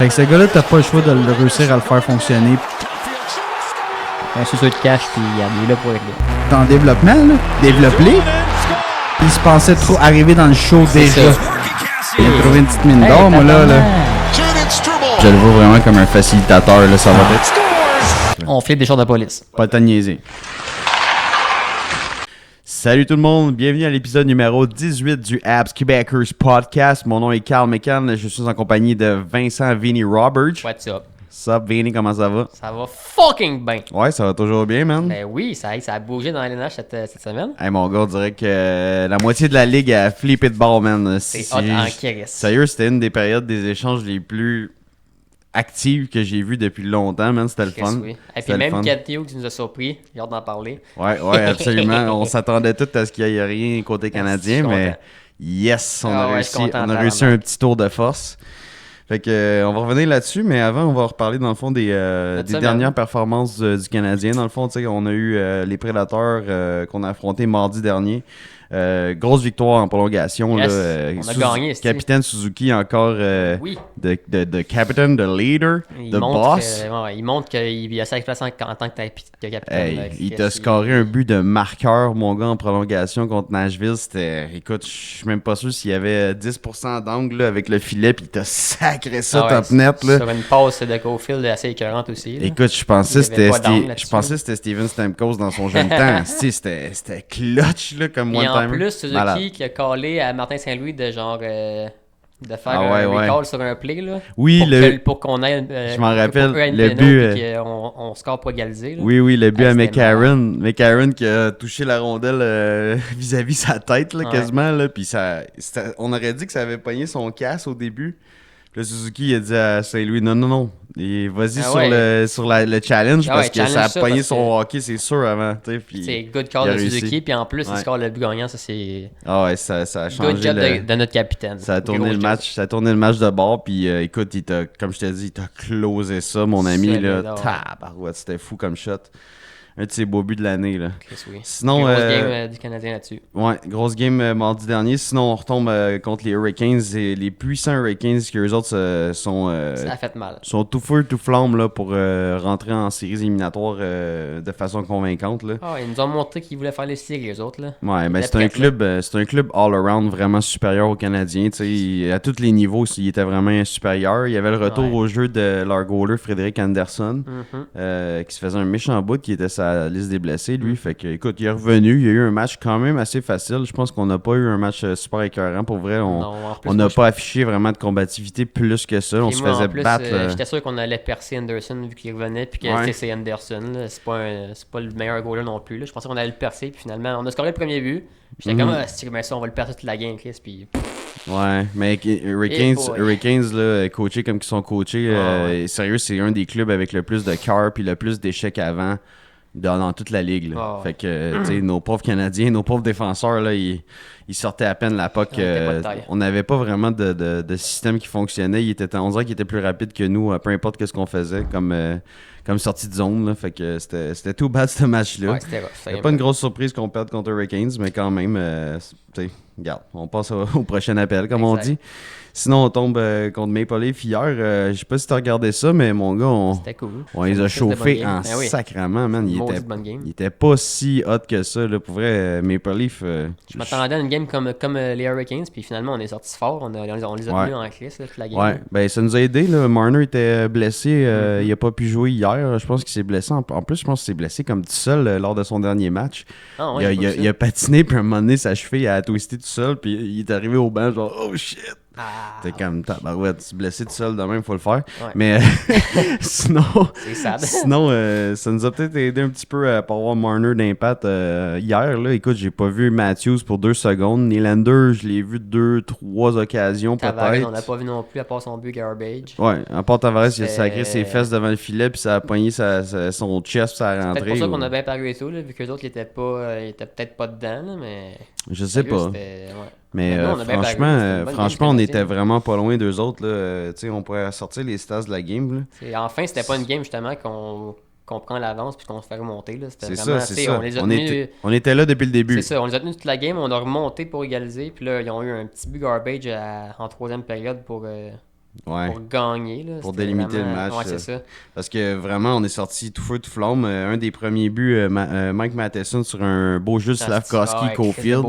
Fait que ce gars-là, t'as pas le choix de le réussir à le faire fonctionner. C'est sûr de cash, puis il est là pour régler. T'es en développement, là. Développé. Il se pensait trop arriver dans le show déjà. Il a trouvé une petite mine d'or, moi, là. Je le vois vraiment comme un facilitateur, là. Ça va être. On flippe des choses de police. Pas le temps de niaiser. Salut tout le monde, bienvenue à l'épisode numéro 18 du Abs Quebecers Podcast. Mon nom est Carl McCann, je suis en compagnie de Vincent Vinny Roberts. What's up? Sup Vinny, comment ça va? Ça va fucking bien. Ouais, ça va toujours bien, man. Ben oui, ça a bougé dans l'NH cette semaine. Hey mon gars, on dirait que la moitié de la ligue a flippé de bord, man. C'est hot en crise. Sérieux, c'était une des périodes des échanges les plus actives que j'ai vues depuis longtemps, man. C'était le fun. Oui. Et puis même Cat Hughes nous a surpris, j'ai hâte d'en parler. Ouais, absolument. On s'attendait tous à ce qu'il n'y ait rien côté canadien, mais yes, on a réussi un petit tour de force. Fait que on va revenir là-dessus, mais avant, on va reparler dans le fond des dernières performances du Canadien. Dans le fond, tu sais, on a eu les Prédateurs qu'on a affrontés mardi dernier. Grosse victoire en prolongation. Yes, là, on a gagné. Capitaine Suzuki encore de capitaine, de leader, de boss. Il montre qu'il a sa place en tant que capitaine. Hey, il t'a scoré un but de marqueur, mon gars, en prolongation contre Nashville. C'était, écoute, je suis même pas sûr s'il y avait 10% d'angle là, avec le filet, puis il t'a sacré ça top net. Là. Sur une passe de Caulfield assez écœurante aussi. Là. Écoute, je pensais que c'était Steven Stamkos dans son jeune temps. C'était clutch là, comme one time. En plus, Suzuki qui a callé à Martin Saint-Louis de genre de faire un recall sur un play là. Oui, pour qu'on ait je m'en rappelle le but on score pour égaliser là. Oui, le but à McCarron qui a touché la rondelle vis-à-vis sa tête là, quasiment là, puis on aurait dit que ça avait pogné son casse au début. Puis là, Suzuki a dit à Saint-Louis non. Et vas-y sur le challenge parce que ça a pogné son hockey, c'est sûr, avant. C'est good call de Suzuki, puis en plus, il score le but gagnant, ça c'est. Ah ouais, ça a changé. Good job de notre capitaine. Ça a tourné le match de bord, puis écoute, comme je t'ai dit, il t'a closé ça, mon ami. Tabarouette, c'était fou comme shot. Un de ses beaux buts de l'année. Là. Oui. Sinon, grosse game du Canadien là-dessus. Ouais, grosse game mardi dernier. Sinon, on retombe contre les Hurricanes. Et les puissants Hurricanes, qui eux autres ça a fait mal. Sont tout feu, tout flamme là, pour rentrer en séries éliminatoires de façon convaincante. Là. Ils nous ont montré qu'ils voulaient faire les séries, eux autres. Là. Ouais, ben c'est un club all-around vraiment supérieur aux Canadiens. À tous les niveaux, il était vraiment supérieur. Il y avait le retour au jeu de leur goaler, Frédéric Anderson, qui se faisait un méchant bout, qui était sa liste des blessés, lui. Fait que, écoute, il est revenu. Il y a eu un match quand même assez facile. Je pense qu'on n'a pas eu un match super écœurant. Pour vrai, on n'a pas affiché vraiment de combativité plus que ça. On se faisait battre. J'étais sûr qu'on allait percer Anderson vu qu'il revenait. Puis que c'est Anderson. Là. C'est pas le meilleur goaler non plus. Là. Je pensais qu'on allait le percer. Puis finalement, on a scoré le premier but. J'étais comme, ça, on va le percer toute la game, Chris. Puis... Ouais, mais Hurricanes là, coachés comme ils sont coachés, sérieux, c'est un des clubs avec le plus de cœur puis le plus d'échecs avant. Dans toute la ligue. Là. Fait que, tu sais, nos pauvres Canadiens, nos pauvres défenseurs, là, ils sortaient à peine la puck. On n'avait pas vraiment de système qui fonctionnait. On dirait qu'ils étaient plus rapides que nous, peu importe ce qu'on faisait comme sortie de zone. Là. Fait que c'était tout bad ce match-là. Ouais, c'était rough. C'est pas une grosse surprise qu'on perde contre Hurricanes, mais quand même, tu sais, regarde, on passe au prochain appel, comme on dit. Sinon, on tombe contre Maple Leaf hier. Je sais pas si t'as regardé ça, mais mon gars, c'était cool. On les a chauffés en sacrament, man. Il était pas si hot que ça. Là. Pour vrai, Maple Leaf... je m'attendais à une game comme les Hurricanes, puis finalement, on est sortis fort. On les a tenus en crise, toute la game. Ouais, ben ça nous a aidé. Là. Marner était blessé. Il a pas pu jouer hier. Je pense qu'il s'est blessé. En plus, je pense qu'il s'est blessé comme tout seul lors de son dernier match. Il a patiné, puis à un moment donné, sa cheville a twisté tout seul, puis il est arrivé au banc, genre « Oh shit! » T'es comme tabarouette, tu es blessé tout seul de même, faut le faire. Ouais. Mais sinon, ça nous a peut-être aidé un petit peu à pas avoir Marner d'impact hier. Là. Écoute, j'ai pas vu Matthews pour 2 secondes. Nylander, je l'ai vu 2-3 occasions peut-être. On l'a pas vu non plus à part son but garbage. Ouais, à part Tavares, il a sacré ses fesses devant le filet puis ça a pogné son chest puis ça a rentré. C'est pour ça qu'on a bien paru et tout, là, vu que les autres ils étaient peut-être pas dedans, là, mais... Je sais pas. Mais franchement, on était vraiment pas loin d'eux autres. Là. On pourrait sortir les stats de la game. Là. Enfin, c'était pas une game justement qu'on prend l'avance puis qu'on se fait remonter. Là. C'était c'est vraiment, ça, c'est ça. On était là depuis le début. C'est ça, on les a tenus toute la game, on a remonté pour égaliser. Puis là, ils ont eu un petit but garbage en 3e période pour pour gagner. Là. Pour délimiter le match. Ouais, c'est ça. Parce que vraiment, on est sorti tout feu, tout flamme. Un des premiers buts, Mike Matheson sur un beau jeu de Slafkovský-Caulfield.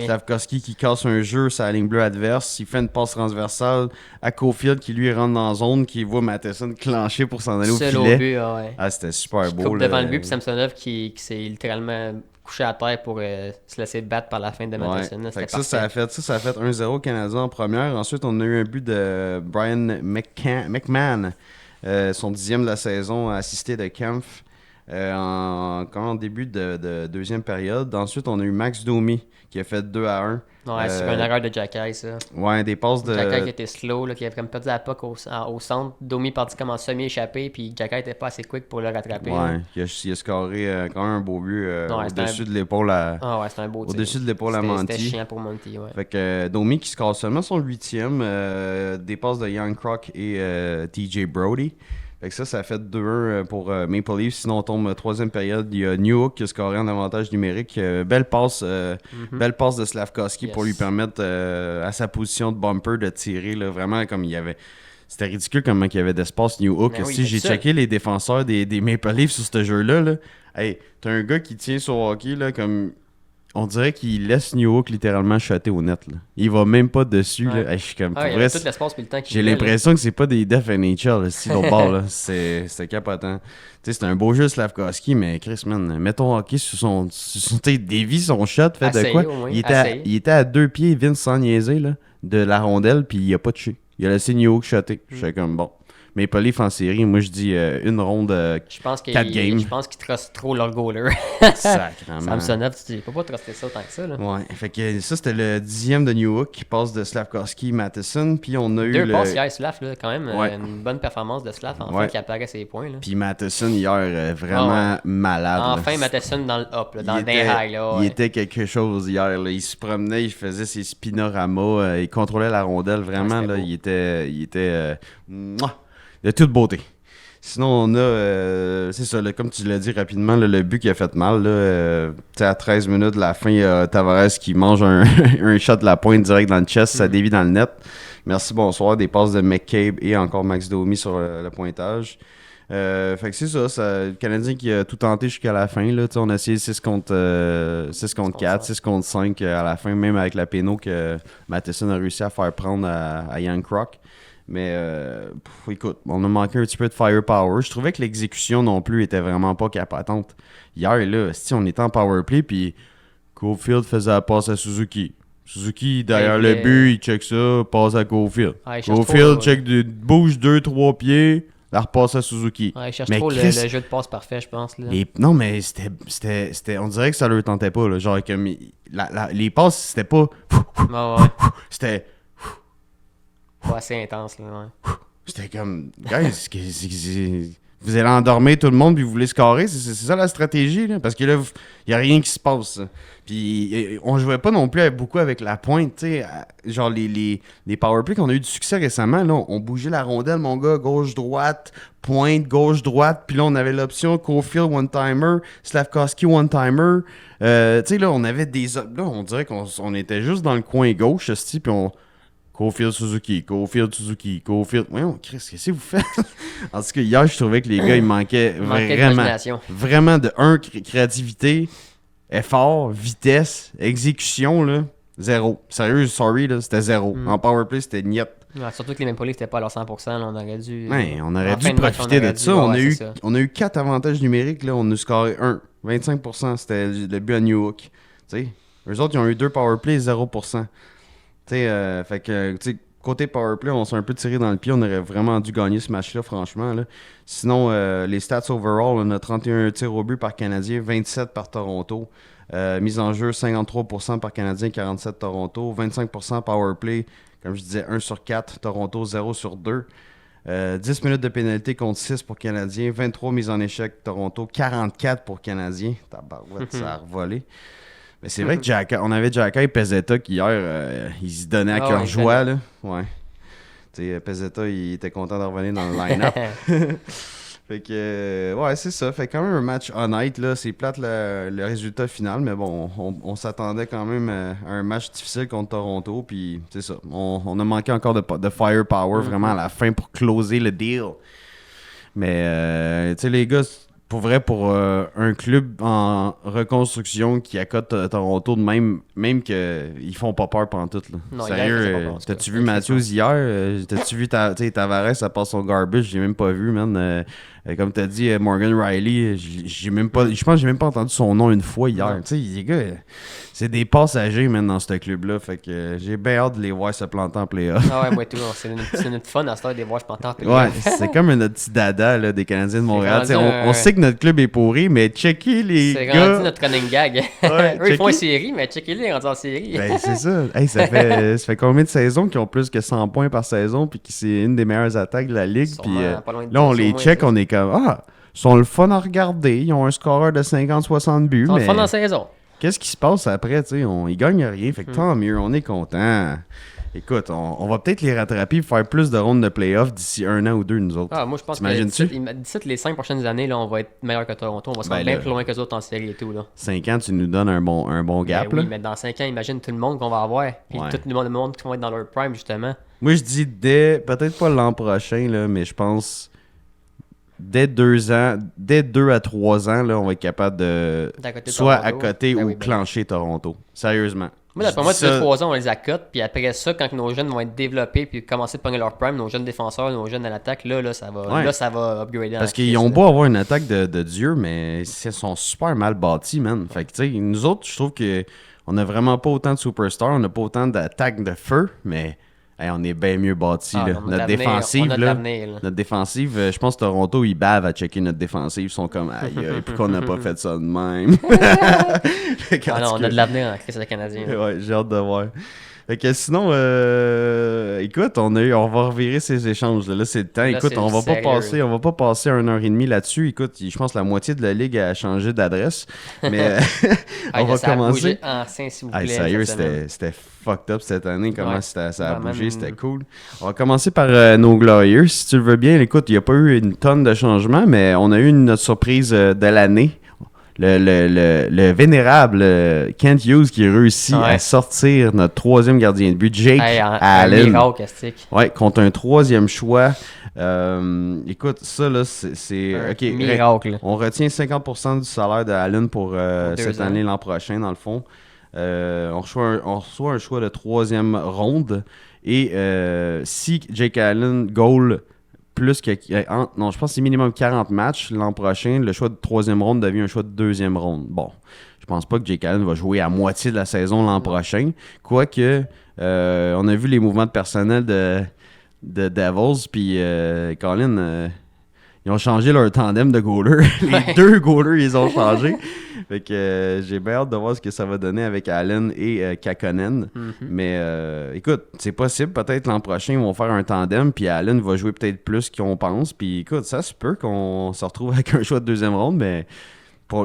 Slafkovský qui casse un jeu sur la ligne bleue adverse. Il fait une passe transversale à Caulfield qui lui rentre dans la zone, qui voit Matheson clencher pour s'en aller au filet. Au but, ouais. Ah, c'était super beau. Coupe devant le but, puis Samsonov qui s'est littéralement couché à terre pour se laisser battre par la fin de Matheson. Là, ça a fait 1-0 Canadien en première. Ensuite, on a eu un but de Brian McMahon, son 10e de la saison, assisté de Kempf en début de deuxième période. Ensuite, on a eu Max Domi qui a fait 2-1. Ouais, c'est une erreur de Jacky, ça. Ouais, des passes de... Jacky qui était slow, là, qui avait comme perdu la puck au centre. Domi parti comme en semi-échappé, puis Jacky était pas assez quick pour le rattraper. Ouais, il a scoré quand même un beau but au-dessus de l'épaule à... Ah ouais, c'était un beau tir. Au-dessus de l'épaule à Monty. C'était chiant pour Monty, ouais. Fait que Domi qui score seulement son 8e, des passes de Young Croc et TJ Brody. Fait que ça fait 2-1 pour Maple Leafs. Sinon, on tombe troisième période. Il y a Newhook qui a scoré en avantage numérique. Belle passe de Slafkovský pour lui permettre à sa position de bumper de tirer. Là, vraiment, comme il y avait... C'était ridicule comment il y avait d'espace Newhook. Si j'ai checké les défenseurs des Maple Leafs sur ce jeu-là. Là. Hey, t'as un gars qui tient sur hockey là, comme... On dirait qu'il laisse Newhook littéralement shotter au net. Là. Il va même pas dessus. Ouais. Là. Hey, je suis comme, il y avait tout l'espace puis le temps qu'il j'ai l'impression que c'est pas des def NHL, si l'autre bord. Là. C'était capotant. C'est un beau jeu Slafkovský, mais Chris, man, mets ton hockey sur son dévie, son shot, fait de quoi? Il était à 2 pieds, Vince sans niaiser, là, de la rondelle, puis il a pas touché. Il a laissé Newhook shotter. J'étais comme, bon. Mais pas en série, moi je dis une ronde, 4 games. Je pense qu'ils trustent trop leur goaler. Sacrément. Samsonov, tu peux pas truster ça tant que ça. Là. Ouais, fait que ça c'était le 10e de Newhook qui passe de Slafkovský Matheson. Puis on a eu. 2 passes hier, Slav, là, quand même. Une bonne performance de Slav, enfin, qui apparaît ses points. Là. Puis Matheson hier, vraiment malade. Enfin, là. Matheson dans le up, là, dans le high. Là, il était quelque chose hier. Là. Il se promenait, il faisait ses spinoramas, il contrôlait la rondelle. Vraiment, là, il était de toute beauté. Sinon, on a, c'est ça, là, comme tu l'as dit rapidement, là, le but qui a fait mal. Là, à 13 minutes de la fin, il y a Tavares qui mange un shot de la pointe direct dans le chest, ça dévie dans le net. Merci, bonsoir. Des passes de McCabe et encore Max Domi sur le pointage. Fait que c'est ça, le Canadien qui a tout tenté jusqu'à la fin. Là, on a essayé 6 contre 4, 6 contre 5 à la fin, même avec la péno que Matheson a réussi à faire prendre à Young Croc. Mais écoute, on a manqué un petit peu de firepower. Je trouvais que l'exécution non plus était vraiment pas capatante. Hier, là, on était en powerplay, puis Caulfield faisait la passe à Suzuki. Suzuki, derrière le but, il check ça, passe à Caulfield. Caulfield bouge 2-3 pieds, la repasse à Suzuki. Ouais, il cherche trop le jeu de passe parfait, je pense. Là. Non, mais c'était, on dirait que ça leur tentait pas. Là. Genre, comme, les passes, c'était pas... C'était... Pas assez intense, là, ouais. C'était comme, guys, vous allez endormir tout le monde puis vous voulez scorer, c'est ça la stratégie, là? Parce que là, il n'y a rien qui se passe. Puis on jouait pas non plus beaucoup avec la pointe, tu sais. Genre les powerplays qu'on a eu du succès récemment, là, on bougeait la rondelle, mon gars, gauche-droite, pointe, gauche-droite, puis là, on avait l'option Caulfield one-timer, Slafkovský one-timer. Tu sais, là, on avait là, on dirait qu'on était juste dans le coin gauche, puis on... Caulfield Suzuki. Voyons, Chris, qu'est-ce que vous faites? En tout cas, hier, je trouvais que les gars, ils manquaient vraiment de créativité, effort, vitesse, exécution, là, 0. Sérieux, sorry, là, c'était 0. En powerplay, c'était niet. Ouais, surtout que les Maple Leafs n'étaient pas à leur 100%, là, on aurait dû... Ouais, on aurait dû profiter de ça. On a eu 4 avantages numériques, là, on a scoré 1. 25%, c'était le but à Newhook. Tu sais, eux autres, ils ont eu 2 powerplays, 0%. Fait que, côté powerplay, on s'est un peu tiré dans le pied. On aurait vraiment dû gagner ce match-là, franchement. Là. Sinon, les stats overall, on a 31 tirs au but par Canadien, 27 par Toronto. Mise en jeu, 53% par Canadien, 47 Toronto. 25% powerplay, comme je disais, 1 sur 4. Toronto, 0 sur 2. 10 minutes de pénalité contre 6 pour Canadien. 23 mises en échec Toronto, 44 pour Canadien. Tabarouette, ça a revolé. Mais c'est vrai que on avait Jacky et Pezzetta qui hier, ils se donnaient à cœur joie. Là. Ouais. Pezzetta, il était content de revenir dans le line-up. Fait que, ouais, c'est ça. Fait quand même un match honnête, là. C'est plate le résultat final, mais bon, on s'attendait quand même à un match difficile contre Toronto, puis c'est ça. On a manqué encore de firepower vraiment à la fin pour closer le deal. Mais, tu sais, les gars, pour vrai, pour un club en reconstruction qui accote Toronto, de même qu'ils font pas peur pendant tout. Là. Non, sérieux, t'as-tu vu Matthews hier? T'as-tu vu Tavares, ça passe son garbage? J'ai même pas vu, man. Comme t'as dit, Morgan Riley, j'ai même pas, je pense que j'ai même pas entendu son nom une fois hier. Tu sais, les gars, c'est des passagers, man, dans ce club-là. Fait que j'ai bien hâte de les voir se planter en playoff. Ah ouais, moi tout. C'est notre fun à ce temps de les voir se planter en playoff. Ouais, c'est comme notre petit dada là, des Canadiens de Montréal. On sait que notre club est pourri, mais checker les gars... C'est rendu notre running gag. Ouais, eux, ils font une série, mais checker-les rendus en série. Ben, c'est ça. Hey, ça fait combien de saisons qu'ils ont plus que 100 points par saison, puis que c'est une des meilleures attaques de la Ligue. Puis là, on les check, on est comme... Ah, ils sont le fun à regarder. Ils ont un scoreur de 50-60 buts. Ils sont le fun en saison. Qu'est-ce qui se passe après? Ils gagnent rien. Fait que tant mieux, on est content. Écoute, on va peut-être les rattraper et faire plus de rondes de playoffs d'ici 1 an ou 2, nous autres. Ah, moi, je pense que d'ici les 5 prochaines années, là, on va être meilleur que Toronto. On va se rendre bien plus loin que les autres en série et tout. Là. 5 ans, tu nous donnes un bon gap. Oui, mais dans 5 ans, imagine tout le monde qu'on va avoir. Puis tout le monde qui va être dans leur prime, justement. Moi, je dis peut-être pas l'an prochain, là, mais je pense dès 2 ans, dès 2 à 3 ans, là, on va être capable de soit accoter ou clencher Toronto. Sérieusement. Moi, d'après moi, 2-3 ans, on les accote. Puis après ça, quand nos jeunes vont être développés puis commencer à pogner leur prime, nos jeunes défenseurs, nos jeunes à l'attaque, là, ça va upgrader. Parce qu'ils ont beau avoir une attaque de Dieu, mais ils sont super mal bâtis, man. Fait que, tu sais, nous autres, je trouve qu'on a vraiment pas autant de superstars, on n'a pas autant d'attaques de feu, mais... Hey, on est bien mieux bâtis. Notre défensive, je pense que Toronto, ils bavent à checker notre défensive. Ils sont comme, aïe, pourquoi on n'a pas fait ça de même? On a de l'avenir en crise canadien. Ouais, j'ai hâte de voir. Fait que sinon, écoute, on va revirer ces échanges. Là, c'est le temps. Écoute, on va pas passer 1h30 là-dessus. Écoute, je pense que la moitié de la Ligue a changé d'adresse. Mais on va commencer. Sérieux, c'était fucked up cette année. Comment ça a bougé, c'était cool. On va commencer par nos Glorieux. Si tu le veux bien, écoute, il n'y a pas eu une tonne de changements, mais on a eu notre surprise de l'année. Le vénérable Kent Hughes qui réussit à sortir notre 3e gardien de but, Jake Allen. Ouais, contre un 3e choix. Écoute, ça là, c'est OK. Miracle. On retient 50% du salaire de Allen pour cette année, l'an prochain, dans le fond. On reçoit un choix de 3e ronde. Et si Jake Allen goal plus que... Non, je pense que c'est minimum 40 matchs l'an prochain. Le choix de 3e ronde devient un choix de 2e ronde. Bon, je pense pas que Jake Allen va jouer à moitié de la saison l'an prochain. Quoique, on a vu les mouvements de personnel de Devils, puis Colin... ils ont changé leur tandem de goalers. Les 2 goalers, ils ont changé. Fait que j'ai bien hâte de voir ce que ça va donner avec Allen et Kakkonen. Mais écoute, c'est possible. Peut-être l'an prochain, ils vont faire un tandem. Puis Allen va jouer peut-être plus qu'on pense. Puis écoute, ça se peut qu'on se retrouve avec un choix de 2e ronde. Mais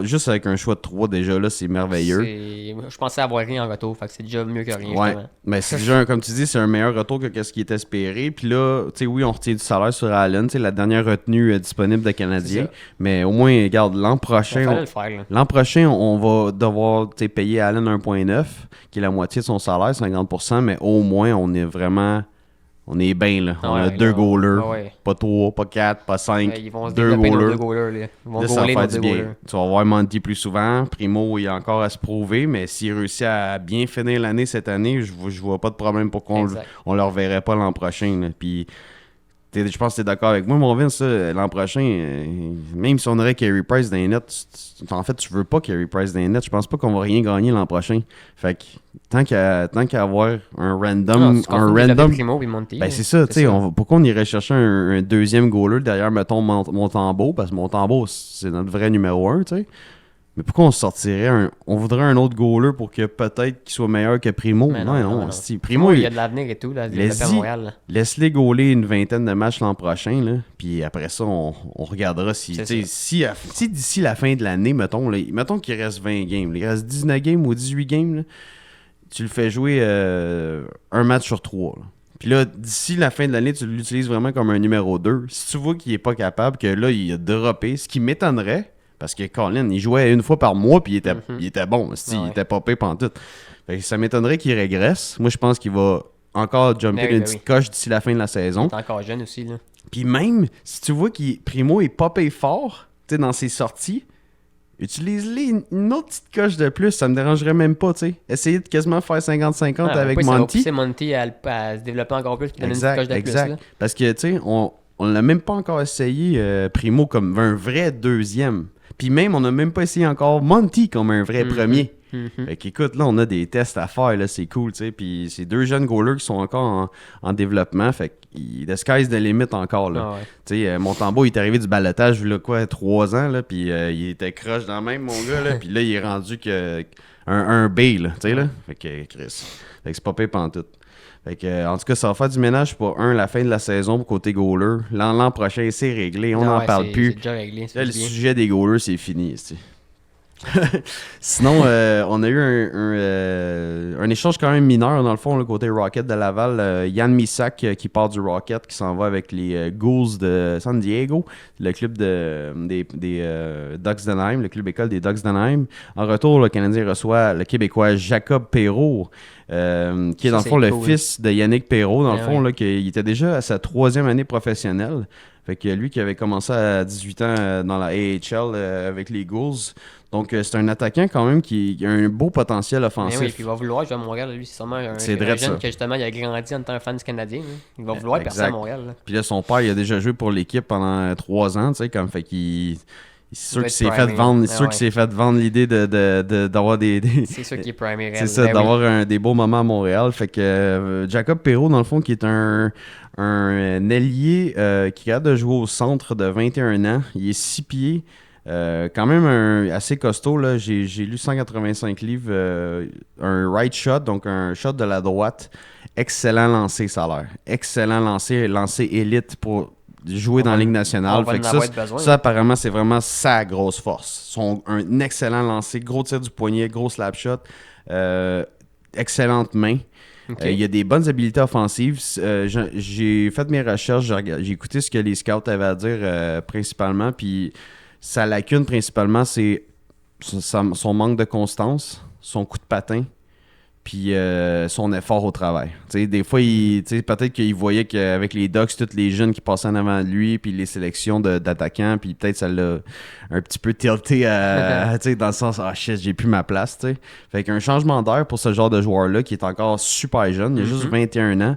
juste avec un choix de 3, déjà, là, c'est merveilleux. Je pensais avoir rien en retour. Fait que c'est déjà mieux que rien. Ouais. Mais c'est déjà, comme tu dis, c'est un meilleur retour que ce qui est espéré. Puis là, tu sais, oui, on retient du salaire sur Allen. Tu sais, la dernière retenue disponible de Canadiens. Mais au moins, regarde, l'an prochain, on va devoir payer Allen 1,9, qui est la moitié de son salaire, 50%. Mais au moins, on est vraiment... On est bien, là. On a 2 goalers. Pas 3, pas 4, pas 5. Ils vont se 2 goalers. Ils vont ça va faire du bien. Tu vas voir Monty plus souvent. Primo, il a encore à se prouver, mais s'il réussit à bien finir l'année cette année, je vois pas de problème pour qu'on le reverrait pas l'an prochain. Là. Puis, je pense que tu es d'accord avec moi, mon Vince, l'an prochain, même si on aurait Carey Price dans les nets, en fait, tu veux pas Carey Price dans les nets. Je pense pas qu'on va rien gagner l'an prochain. Fait que tant qu'à avoir un random... c'est ça, tu sais, pourquoi on irait chercher un 2e goaler derrière, mettons, Montembeault, parce que Montembeault, c'est notre vrai numéro 1, tu sais. Mais pourquoi on sortirait on voudrait un autre goaler pour que peut-être qu'il soit meilleur que Primo? Non. Primo, il y a de l'avenir et tout, là, laisse-les goaler une 20aine de matchs l'an prochain, là, puis après ça, on regardera si d'ici la fin de l'année, mettons qu'il reste 20 games, il reste 19 games ou 18 games, là, tu le fais jouer un match sur 3, là. Puis là, d'ici la fin de l'année, tu l'utilises vraiment comme un numéro 2. Si tu vois qu'il est pas capable, que là, il a droppé, ce qui m'étonnerait, parce que Colin, il jouait une fois par mois, puis il était bon. Il était pas payé pantoute. Fait que ça m'étonnerait qu'il régresse. Moi, je pense qu'il va encore jumper d'une petite coche d'ici la fin de la saison. Il est encore jeune aussi, là. Puis même, si tu vois que Primo est pas payé fort, tu sais, dans ses sorties, utilise-les une autre petite coche de plus, ça me dérangerait même pas, tu sais. Essayer de quasiment faire 50-50 avec Monty. Ça va pousser Monty à se développer encore plus, puis donner une petite coche de plus. Là. Parce que, tu sais, on l'a même pas encore essayé, Primo, comme un vrai deuxième. Puis même, on n'a même pas essayé encore Monty comme un vrai premier. Fait qu'écoute, là, on a des tests à faire, là, c'est cool, tu sais. Puis c'est 2 jeunes goalers qui sont encore en développement. Fait que the sky's the limit encore, là. Tu sais, Montembeault, il est arrivé du balotage, là, 3 ans, là. Puis il était croche dans le même, mon gars, là. Puis là, il est rendu un B, là, tu sais, là. Fait que, Chris. Fait que c'est pas payé pantoute. Fait que, en tout cas, ça va faire du ménage pour la fin de la saison pour côté goaler. L'an prochain, c'est réglé. On n'en parle plus. C'est déjà réglé. Là, le sujet des goalers, c'est fini, tu sais. Sinon, on a eu un échange quand même mineur dans le fond, le côté Rocket de Laval. Yann Misak qui part du Rocket, qui s'en va avec les Ghouls de San Diego, le club des Ducks d'Anaheim, le club école des Ducks d'Anaheim. En retour, le Canadien reçoit le Québécois Jacob Perreault, qui est dans le fond le fils de Yannick Perreault, dans le fond, là, qui était déjà à sa 3e année professionnelle. Fait que lui qui avait commencé à 18 ans dans la AHL avec les Ghouls. Donc, c'est un attaquant quand même qui a un beau potentiel offensif. Oui, puis il va vouloir jouer à Montréal. Lui, c'est sûrement un jeune qui justement il a grandi en tant que fan du Canadien. Hein. Il va vouloir percer à Montréal. Là. Puis là, son père, il a déjà joué pour l'équipe pendant 3 ans. Tu sais, comme fait qu'il... C'est sûr qu'il s'est fait vendre, s'est fait vendre l'idée d'avoir des... C'est sûr qu'il est primé. C'est ça, d'avoir des beaux moments à Montréal. Fait que Jacob Perreault, dans le fond, qui est un ailier qui a de jouer au centre de 21 ans. Il est 6 pieds. Quand même assez costaud, là. J'ai lu 185 livres, un right shot, donc un shot de la droite. Excellent lancer, ça a l'air. Excellent lancer élite pour jouer dans la Ligue nationale. Fait que ça, apparemment, c'est vraiment sa grosse force. Un excellent lancer, gros tir du poignet, gros slap shot, excellente main. Okay. Il y a des bonnes habiletés offensives. J'ai fait mes recherches, j'ai écouté ce que les scouts avaient à dire principalement, puis sa lacune principalement, c'est son manque de constance, son coup de patin, puis son effort au travail. T'sais, des fois, peut-être qu'il voyait qu'avec les Ducks, tous les jeunes qui passaient en avant de lui, puis les sélections d'attaquants, puis peut-être ça l'a un petit peu tilté dans le sens « Ah shit, j'ai plus ma place ». T'sais. Fait qu'un changement d'air pour ce genre de joueur-là qui est encore super jeune, il a juste 21 ans.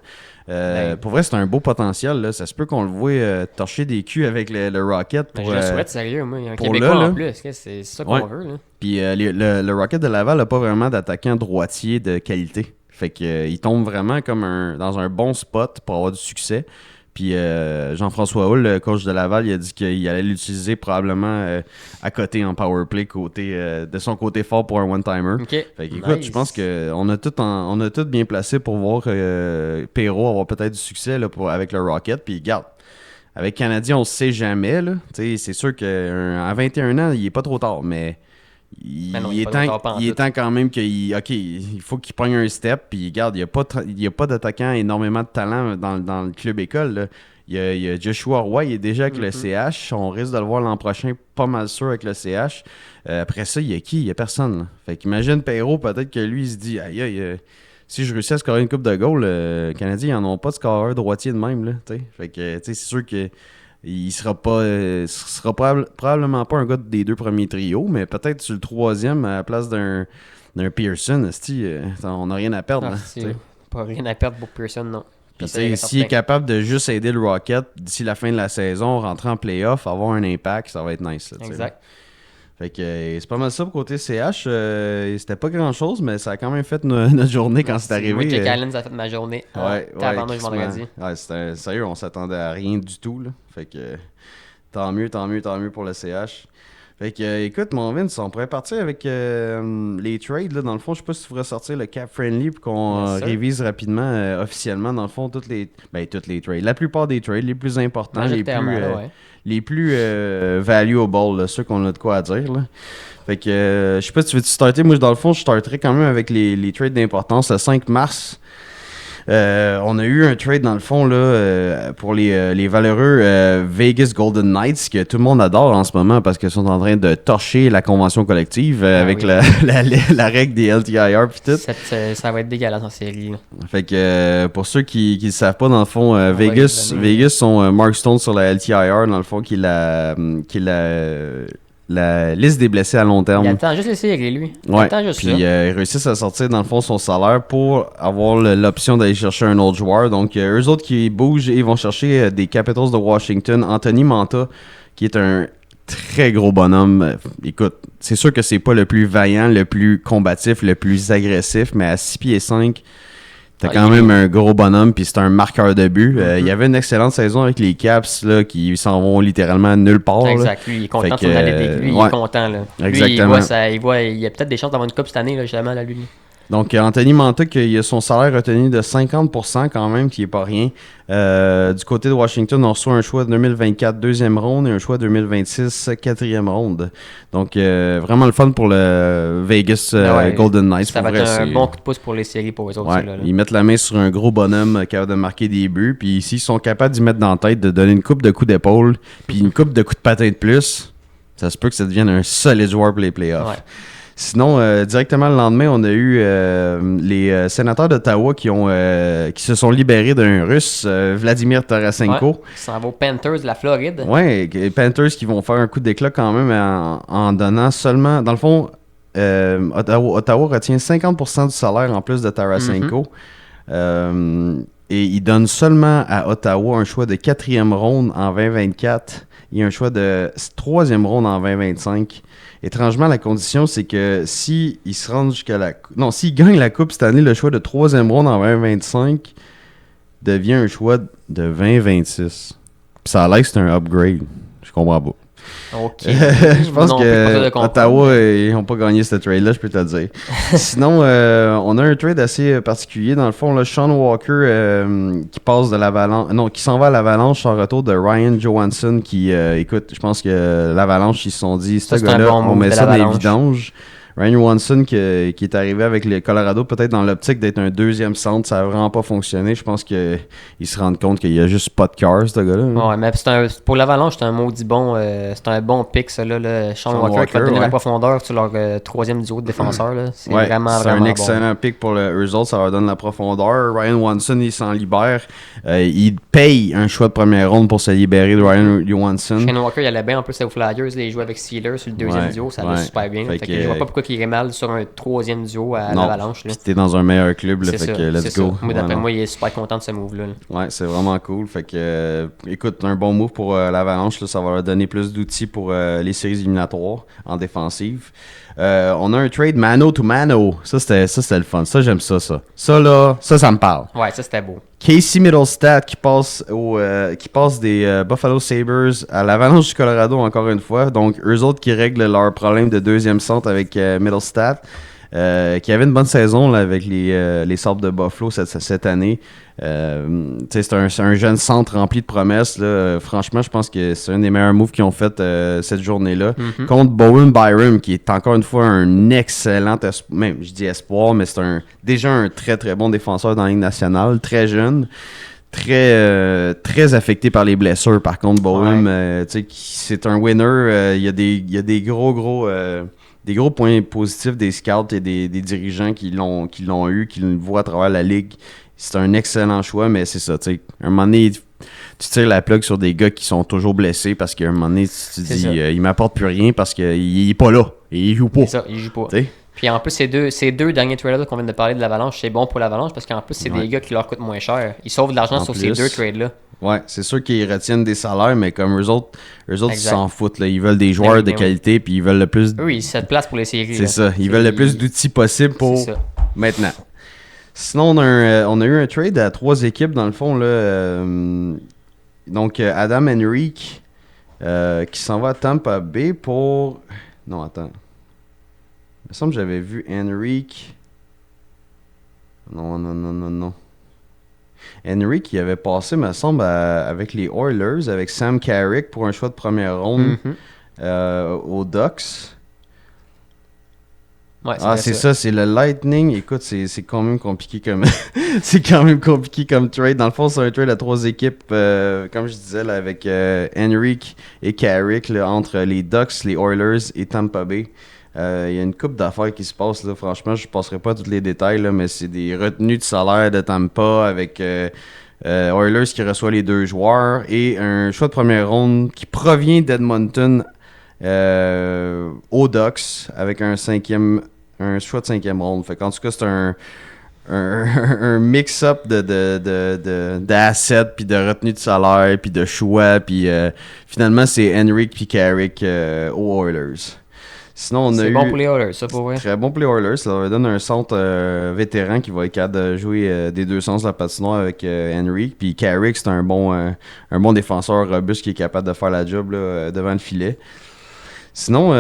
Pour vrai, c'est un beau potentiel. Là. Ça se peut qu'on le voit torcher des culs avec le Rocket. Je le souhaite, sérieux. Moi. Il y a un Québécois en plus. C'est ça qu'on veut. Là. Puis le Rocket de Laval n'a pas vraiment d'attaquant droitier de qualité. Fait qu'il tombe vraiment comme dans un bon spot pour avoir du succès. Puis Jean-François Hull, le coach de Laval, il a dit qu'il allait l'utiliser probablement à côté en powerplay, de son côté fort pour un one-timer. Okay. Fait qu'écoute, je pense qu'on a tout bien placé pour voir Perreault avoir peut-être du succès là, avec le Rocket. Puis regarde, avec Canadien, on ne sait jamais. Là. C'est sûr qu'à 21 ans, il est pas trop tard, mais... Il est temps quand même qu'il faut qu'il prenne un step. Puis regarde, il n'y a pas d'attaquant énormément de talent dans le club école. Là. Il y a Joshua Roy, il est déjà avec le CH. On risque de le voir l'an prochain, pas mal sûr avec le CH. Après ça, il y a qui? Il n'y a personne. Là. Fait qu'imagine Perreault, peut-être que lui, il se dit aïe, si je réussis à scorer une coupe de goal, les Canadiens, ils n'en ont pas de scoreur droitier de même. Là, fait que c'est sûr que il sera probablement pas un gars des 2 premiers trios, mais peut-être sur le 3e à la place d'un Pearson. On n'a rien à perdre. Pas rien à perdre pour Pearson, non. Puis s'il est capable de juste aider le Rocket d'ici la fin de la saison, rentrer en playoff, avoir un impact, ça va être nice. Là, exact. Fait que c'est pas mal ça pour côté CH. C'était pas grand chose, mais ça a quand même fait notre journée quand c'est arrivé. Moi, Jake Allen, ça a fait ma journée. Vendredi. Sérieux, on s'attendait à rien du tout. Là. Fait que tant mieux pour le CH. Fait que écoute, mon Vince, on pourrait partir avec les trades. Là. Dans le fond, je sais pas si tu voudrais sortir le cap friendly pour qu'on révise rapidement officiellement. Dans le fond, toutes les trades. La plupart des trades, les plus importants, les plus valuable, là, ceux qu'on a de quoi à dire. Là. Fait que je sais pas si tu veux starter. Moi, dans le fond, je starterais quand même avec les trades d'importance. Le 5 mars, On a eu un trade, dans le fond, là, pour les valeureux Vegas Golden Knights, que tout le monde adore en ce moment parce qu'ils sont en train de torcher la convention collective avec la règle des LTIR puis tout. Ça va être dégueulasse en série. Là. Fait que pour ceux qui ne savent pas, dans le fond, Vegas sont Mark Stone sur la LTIR, dans le fond, qui est la liste des blessés à long terme. Il attend juste les séries, lui. Ouais. Puis ils réussissent à sortir, dans le fond, son salaire pour avoir l'option d'aller chercher un autre joueur. Donc, eux autres qui bougent, ils vont chercher des Capitals de Washington. Anthony Mantha, qui est un très gros bonhomme. Écoute, c'est sûr que c'est pas le plus vaillant, le plus combatif, le plus agressif, mais à 6 pieds 5... T'as quand même un gros bonhomme, puis c'est un marqueur de but. Il y avait une excellente saison avec les Caps, là, qui s'en vont littéralement nulle part. Exact, lui, il est content de son année avec lui, il est content. Là. Exactement. Lui, il y a peut-être des chances d'avoir une coupe cette année, là, justement, là, lui. Donc, Anthony Mantha, il a son salaire retenu de 50% quand même, qui n'est pas rien. Du côté de Washington, on reçoit un choix de 2024 deuxième ronde et un choix de 2026 quatrième ronde. Donc, vraiment le fun pour le Vegas Golden Knights. Ça va être un bon coup de pouce pour les séries pour eux autres. Ouais, ils mettent la main sur un gros bonhomme capable de marquer des buts. Puis s'ils sont capables d'y mettre dans la tête, de donner une coupe de coups d'épaule, puis une coupe de coups de patin de plus, ça se peut que ça devienne un solide joueur pour les playoffs. Ouais. Sinon, directement le lendemain, on a eu les sénateurs d'Ottawa qui se sont libérés d'un Russe, Vladimir Tarasenko. Ouais, ça va aux Panthers de la Floride. Oui, les Panthers qui vont faire un coup d'éclat quand même en donnant seulement... Dans le fond, Ottawa retient 50% du salaire en plus de Tarasenko. Et il donne seulement à Ottawa un choix de 4e ronde en 2024 et un choix de 3e ronde en 2025. Étrangement, la condition, c'est que s'il se rend jusqu'à s'il gagne la Coupe cette année, le choix de 3e ronde en 2025 devient un choix de 2026. Puis ça a l'air que c'est un upgrade. Je comprends pas. OK. Je pense que Ottawa, ils n'ont pas gagné ce trade-là, je peux te le dire. Sinon, on a un trade assez particulier. Dans le fond, là, Sean Walker qui s'en va à l'Avalanche en retour de Ryan Johansson qui, écoute, je pense que l'Avalanche, ils se sont dit, ce gars-là, on met ça dans les vidanges. Ryan Johansson qui est arrivé avec le Colorado peut-être dans l'optique d'être un deuxième centre, ça n'a vraiment pas fonctionné. Je pense qu'ils se rendent compte qu'il n'y a juste pas de cœur, ce gars-là. Ouais, mais pour l'Avalanche, c'est un maudit bon c'est un bon pick, ça, là, le Sean Walker qui va donner la profondeur sur leur troisième duo de défenseurs. Là. C'est vraiment un excellent pick pour eux autres, ça leur donne la profondeur. Ryan Johansson, il s'en libère. Il paye un choix de première ronde pour se libérer de Ryan Johansson. Sean Walker, il allait bien en plus aux Flyers, il jouait avec Steelers sur le deuxième duo, ça allait super bien. Fait que je vois pas pourquoi il irait mal sur un troisième duo à l'Avalanche. T'es dans un meilleur club, là, fait que let's go. Moi, d'après moi, il est super content de ce move-là. Ouais, c'est vraiment cool. Fait que, écoute, un bon move pour l'Avalanche, là, ça va leur donner plus d'outils pour les séries éliminatoires en défensive. On a un trade mano to mano. Ça, c'était le fun. Ça, j'aime ça. Ça, ça me parle. Ouais, ça, c'était beau. Casey Middlestat qui passe des Buffalo Sabres à l'Avalanche du Colorado encore une fois. Donc, eux autres qui règlent leur problème de deuxième centre avec Middlestat. Qui avait une bonne saison là, avec les Sabres de Buffalo cette année. C'est un jeune centre rempli de promesses. Là. Franchement, je pense que c'est un des meilleurs moves qu'ils ont fait cette journée-là. Contre Bowen Byram, qui est encore une fois un excellent même je dis espoir, mais c'est déjà un très très bon défenseur dans la Ligue nationale, très jeune. Très affecté par les blessures. Par contre, Bowen, c'est un winner. Il y a des gros points positifs des scouts et des dirigeants qui l'ont eu, qui le voient à travers la ligue. C'est un excellent choix, mais c'est ça, tu sais. À un moment donné, tu tires la plug sur des gars qui sont toujours blessés parce qu'à un moment donné, tu te dis, il m'apporte plus rien parce qu'il est pas là. Et il joue pas. C'est ça, il joue pas. T'sais? Puis en plus, ces deux derniers trades-là qu'on vient de parler de l'Avalanche, c'est bon pour l'Avalanche parce qu'en plus, c'est des gars qui leur coûtent moins cher. Ils sauvent de l'argent sur ces deux trades-là. Ouais, c'est sûr qu'ils retiennent des salaires, mais comme eux autres ils s'en foutent. Là. Ils veulent des joueurs de qualité, puis ils veulent le plus... Oui, cette place pour les séries. C'est ça. Ils veulent le plus d'outils possible pour maintenant. Sinon, on a eu un trade à 3 équipes, dans le fond. Là, donc, Adam Henrique qui s'en va à Tampa Bay pour... Non, attends. Il me semble que j'avais vu Henrique... Non. Henry qui avait passé, me semble, avec les Oilers, avec Sam Carrick pour un choix de première ronde aux Ducks. Ouais, c'est ça, c'est le Lightning. Écoute, c'est quand même compliqué comme c'est quand même compliqué comme trade. Dans le fond, c'est un trade à 3 équipes, comme je disais, là, avec Henrik et Carrick entre les Ducks, les Oilers et Tampa Bay. Il y a une couple d'affaires qui se passent là. Franchement, je ne passerai pas tous les détails, là, mais c'est des retenues de salaire de Tampa avec Oilers qui reçoit les 2 joueurs et un choix de première ronde qui provient d'Edmonton aux Ducks avec un choix de 5e ronde. Fait qu'en tout cas, c'est un mix-up d'assets, puis de retenue de salaire, puis de choix, puis finalement, c'est Henrik puis Carrick aux Oilers. Sinon, c'est bon pour les Oilers, ça, pour vrai. Très bon pour les Oilers. Ça leur donne un centre vétéran qui va être capable de jouer des 2 sens de la patinoire avec Henrik. Puis Carrick, c'est un bon défenseur robuste qui est capable de faire la job là, devant le filet. Sinon,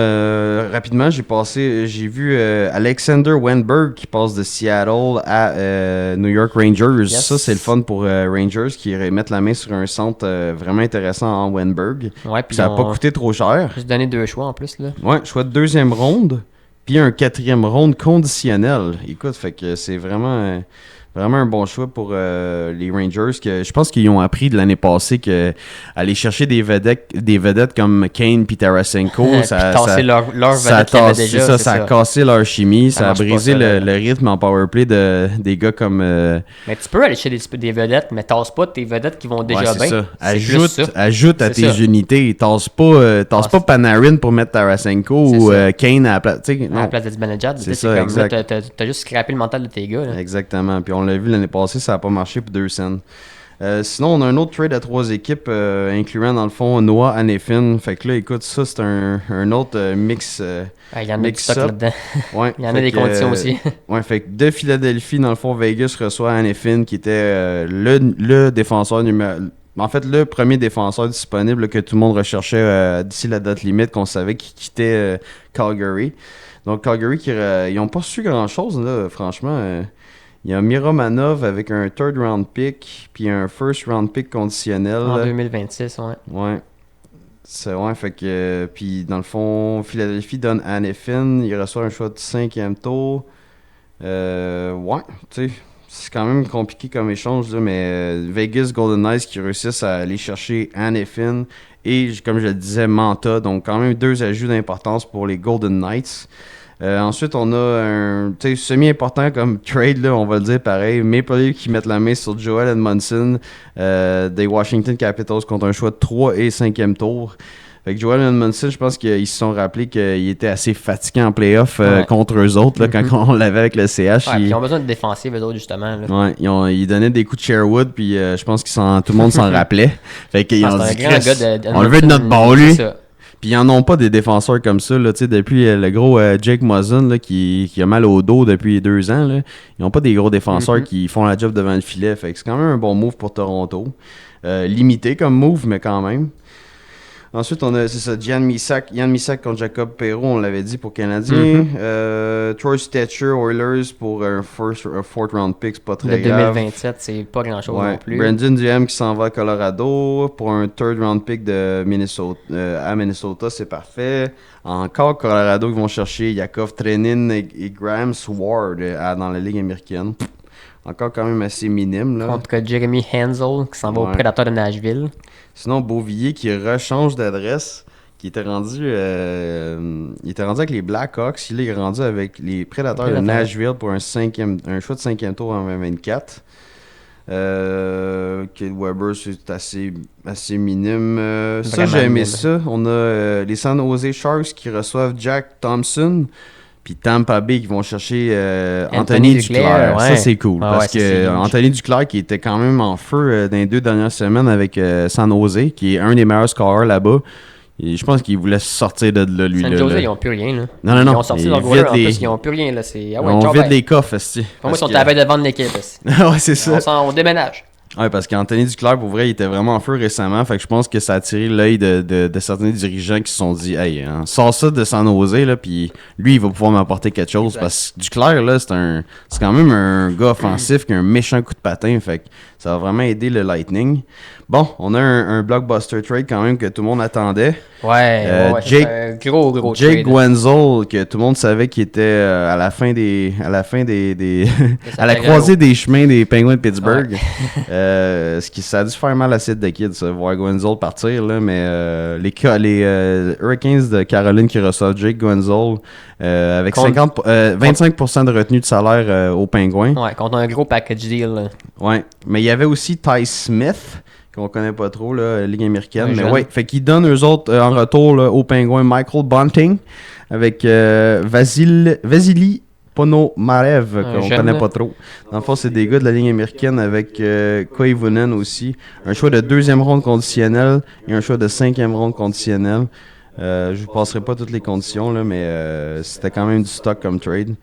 rapidement, j'ai vu Alexander Wennberg qui passe de Seattle à New York Rangers. Yes. Ça, c'est le fun pour Rangers qui mettent la main sur un centre vraiment intéressant en Wennberg. Ouais, ça n'a pas coûté trop cher. Juste donné 2 choix en plus. Là. Ouais, choix de 2e ronde, puis un 4e ronde conditionnel. Écoute, fait que c'est vraiment un bon choix pour les Rangers. Que je pense qu'ils ont appris de l'année passée que aller chercher des vedettes comme Kane et Tarasenko, ça a cassé leur chimie, ça a brisé le rythme en powerplay des gars comme... Mais tu peux aller chercher des vedettes, mais tasse pas tes vedettes qui vont déjà bien. Ça. Ajoute à tes unités. Tasse pas Panarin pour mettre Tarasenko ou Kane à la place. À la place de Zibanejad. C'est ça, exact. T'as juste scrappé le mental de tes gars. Là. Exactement. Puis on l'a vu l'année passée, ça n'a pas marché pour 2 cents. Sinon, on a un autre trade à 3 équipes, incluant dans le fond Noah Hanifin. Fait que là, écoute, ça, c'est un autre mix. Il y en a du stock là-dedans. Ouais, il y en a des conditions aussi. Ouais, fait que de Philadelphie, dans le fond, Vegas reçoit Hanifin, qui était le défenseur numéro. En fait, le premier défenseur disponible là, que tout le monde recherchait d'ici la date limite, qu'on savait qu'il quittait Calgary. Donc, Calgary, ils n'ont pas su grand-chose, là, franchement. Il y a Miromanov avec un 3rd round pick puis un 1st round pick conditionnel. En 2026, ouais. Ouais. Fait que... puis dans le fond, Philadelphie donne Hanifin. Il reçoit un choix de 5e tour. Ouais, tu sais, c'est quand même compliqué comme échange, là, mais Vegas Golden Knights qui réussissent à aller chercher Hanifin et, comme je le disais, Manta. Donc quand même 2 ajouts d'importance pour les Golden Knights. Ensuite, on a un semi-important comme trade, là, on va le dire pareil. Maple Leafs qui mettent la main sur Joel Edmondson des Washington Capitals contre un choix de 3 et 5e tour. Fait que Joel Edmondson, je pense qu'ils se sont rappelés qu'il était assez fatigué en playoff contre eux autres là, quand on l'avait avec le CH. Ils ont besoin de défensive, eux autres, justement. Là. Ouais, ils donnaient des coups de Sherwood, puis je pense que tout le monde s'en rappelait. Fait qu'ils ont dit, on le veut de notre bord, lui. Puis ils n'en ont pas des défenseurs comme ça, là, depuis le gros Jake Muzzin là, qui a mal au dos depuis 2 ans. Là. Ils n'ont pas des gros défenseurs qui font la job devant le filet. Fait que c'est quand même un bon move pour Toronto. Limité comme move, mais quand même. Ensuite, on a, c'est ça, Jan Misak contre Jacob Perreault, on l'avait dit pour Canadien. Troy Stetcher, Oilers pour un 4th round pick, c'est pas très grave. 2027, c'est pas grand-chose non plus. Brandon Duhem qui s'en va à Colorado pour un 3rd round pick de Minnesota, à Minnesota, c'est parfait. Encore Colorado qui vont chercher Yakov Trenin et Graham Sword dans la Ligue américaine. Encore quand même assez minime. Là. Contre Jeremy Hansel qui s'en va au Prédateur de Nashville. Sinon, Beauvillier qui rechange d'adresse, qui était rendu avec les Blackhawks. Il est rendu avec les Prédateurs de Nashville pour un choix de 5e tour en 2024. Kid Weber, c'est assez minime. Ça, j'ai aimé ça. On a les San Jose Sharks qui reçoivent Jack Thompson. Puis Tampa Bay qui vont chercher Anthony Duclair. Ça, c'est cool. Parce que Anthony Duclair, qui était quand même en feu dans les 2 dernières semaines avec San Jose, qui est un des meilleurs scoreurs là-bas. Et je pense qu'il voulait sortir de là, lui. San Jose, ils n'ont plus rien. Là. Non. Ils ont sorti leur goaler en plus, ils n'ont plus rien. Là. On vide les coffres. Pour moi, ils sont à la veille de vendre l'équipe. Ouais, c'est ça. On déménage. Ouais, parce qu'Anthony Duclair, pour vrai, il était vraiment en feu récemment. Fait que je pense que ça a attiré l'œil de certains dirigeants qui se sont dit, hey, sors ça de San Jose, là, puis lui, il va pouvoir m'apporter quelque chose. Exact. Parce que Duclair, là, c'est quand même un gars offensif qui a un méchant coup de patin. Fait que Ça va vraiment aider le Lightning. Bon, on a un blockbuster trade quand même que tout le monde attendait. C'est un gros Jake trade. Gwenzel, que tout le monde savait qu'il était à la croisée des chemins des Penguins de Pittsburgh. Ça a dû faire mal à Sid the Kid, ça, voir Gwenzel partir, là, mais les Hurricanes de Caroline qui reçoivent Jake Gwenzel avec 25% de retenue de salaire aux Penguins. Ouais, contre un gros package deal. Là. Ouais, mais il y avait aussi Ty Smith, qu'on connaît pas trop, là, Ligue américaine. Mais ouais, fait qu'ils donnent eux autres en retour là, aux Penguins Michael Bunting avec Vasily Ponomarev, qu'on connaît pas trop. Dans le fond, c'est des gars de la Ligue américaine avec Koivunen aussi. Un choix de 2e ronde conditionnel et un choix de 5e ronde conditionnel. Je vous passerai pas toutes les conditions, là, mais c'était quand même du stock comme trade.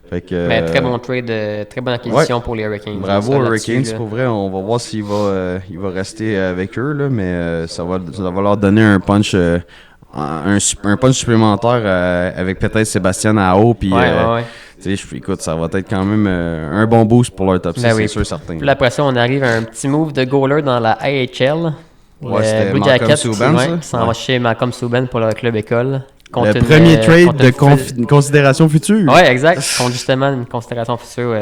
Fait que, mais très bon trade, très bonne acquisition pour les Hurricanes. Bravo aux Hurricanes, pour vrai. On va voir s'il va rester avec eux, là, mais ça va leur donner un punch supplémentaire avec peut-être Sébastien Aho. Puis, écoute, ça va être quand même un bon boost pour leur top 6, c'est sûr, certain. Puis après ça, on arrive à un petit move de goaler dans la AHL. C'était Malcolm Subban, qui s'en va chez Malcolm Subban pour le club école. Le premier trade de considération future. Ouais, exact. Contre justement une considération future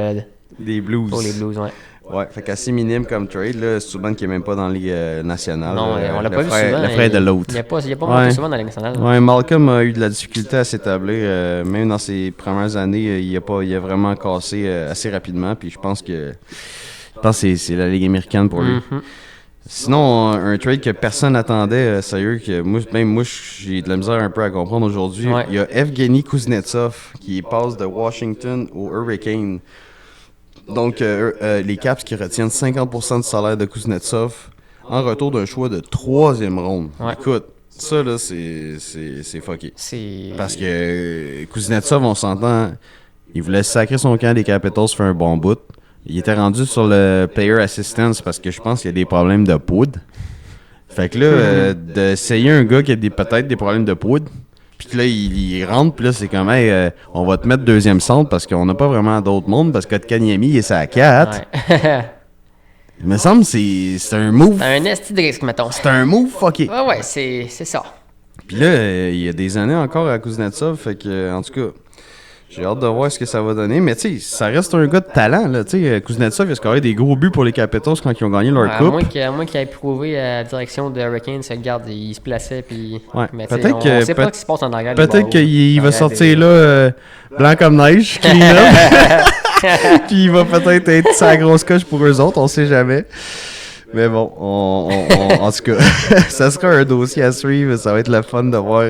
des Blues. Pour les Blues, ouais. Ouais, fait qu'assez minime comme trade, là. Subban qui est même pas dans la Ligue nationale. Non, on l'a pas vu souvent. Le frère de l'autre. Il n'y a pas monté souvent dans la Ligue nationale. Ouais, Malcolm a eu de la difficulté à s'établir. Même dans ses premières années, il a vraiment cassé assez rapidement. Puis je pense que c'est la Ligue américaine pour lui. Sinon, un trade que personne n'attendait, sérieux, que moi j'ai de la misère un peu à comprendre aujourd'hui. Ouais. Il y a Evgeny Kuznetsov qui passe de Washington au Hurricane. Donc, les Caps qui retiennent 50% du salaire de Kuznetsov en retour d'un choix de 3e ronde. Ouais. Écoute, ça là, c'est fucké. C'est... Parce que Kuznetsov, on s'entend, il voulait sacrer son camp des Capitals faire un bon bout. Il était rendu sur le player assistance parce que je pense qu'il y a des problèmes de poudre. Fait que là, d'essayer un gars qui a peut-être des problèmes de poudre, puis que là, il rentre, puis là, c'est comme, hey, on va te mettre 2e centre parce qu'on n'a pas vraiment d'autres mondes, parce que Kotkaniemi, il est à 4. Ouais. Il me semble que c'est un move. C'est un esti de risque, mettons. C'est un move fucké. Ouais, c'est ça. Puis là, il y a des années encore à Kuznetsov, fait que, en tout cas... J'ai hâte de voir ce que ça va donner. Mais tu sais, ça reste un gars de talent. Là. Kuznetsov, il a scoré des gros buts pour les Capitals quand ils ont gagné leur coupe. À moins qu'il ait prouvé à la direction de Hurricanes, regarde, il se plaçait. Puis... Ouais. Mais peut-être on sait pas ce qui se passe en arrière. Peut-être qu'il va sortir là, blanc comme neige, clean up. Puis il va peut-être être sa grosse coche pour eux autres, on sait jamais. Mais bon, en tout cas, ça sera un dossier à suivre. Ça va être le fun de voir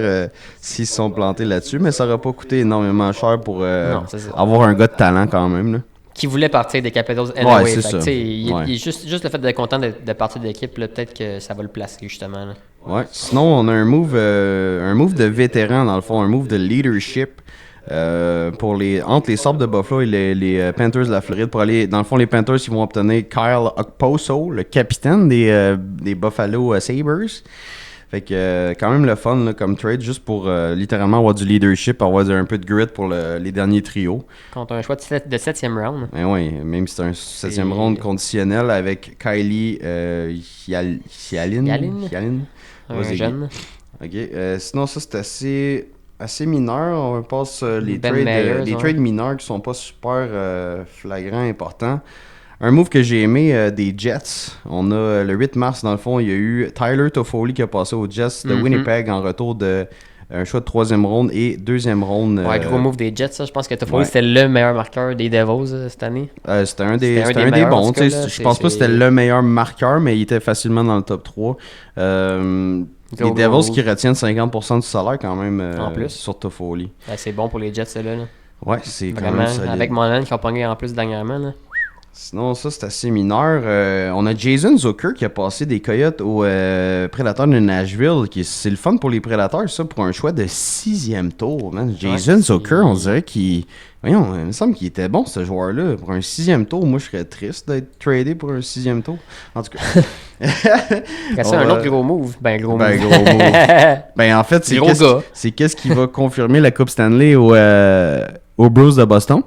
s'ils se sont plantés là-dessus. Mais ça n'aura pas coûté énormément cher pour avoir un gars de talent quand même. Là. Qui voulait partir des Capitals anyway. Ouais, c'est ça. Il est juste le fait d'être content de partir de l'équipe, peut-être que ça va le placer justement. Là. Ouais. Sinon, on a un move de vétéran dans le fond, un move de leadership. Entre les Sabres de Buffalo et les Panthers de la Floride, pour aller, dans le fond, les Panthers ils vont obtenir Kyle Okposo, le capitaine des Buffalo Sabres. Fait que quand même le fun là, comme trade, juste pour littéralement avoir du leadership, avoir un peu de grit pour les derniers trios. Contre un choix de 7e round. Ben oui, même si c'est un 7e round conditionnel avec Kylie Chialin. Un jeune. Ok, sinon ça c'est assez mineur. On passe les trades mineurs qui sont pas super flagrants, importants. Un move que j'ai aimé des Jets. On a le 8 mars, dans le fond, il y a eu Tyler Toffoli qui a passé aux Jets de Winnipeg en retour de un choix de 3e ronde et 2e ronde. Ouais, gros move des Jets, ça. Je pense que Toffoli c'était le meilleur marqueur des Devils cette année. C'était un des bons. Je pense pas que c'était le meilleur marqueur, mais il était facilement dans le top 3. Les Devils qui retiennent 50% du salaire quand même en plus. sur Toffoli. Ouais, c'est bon pour les Jets, là. Ouais, c'est quand vraiment même solide. Avec Monahan qui ont pogné en plus dernièrement. Là. Sinon, ça, c'est assez mineur. On a Jason Zucker qui a passé des Coyotes aux Prédateurs de Nashville. C'est le fun pour les Prédateurs, ça, pour un choix de 6e tour. Man. Jason Zucker, on dirait qu'il... Voyons, il me semble qu'il était bon, ce joueur-là. Pour un 6e tour, moi, je serais triste d'être tradé pour un 6e tour. En tout cas... C'est un autre gros move. Gros move. En fait, c'est qu'est-ce qui va confirmer la Coupe Stanley aux Blues de Boston?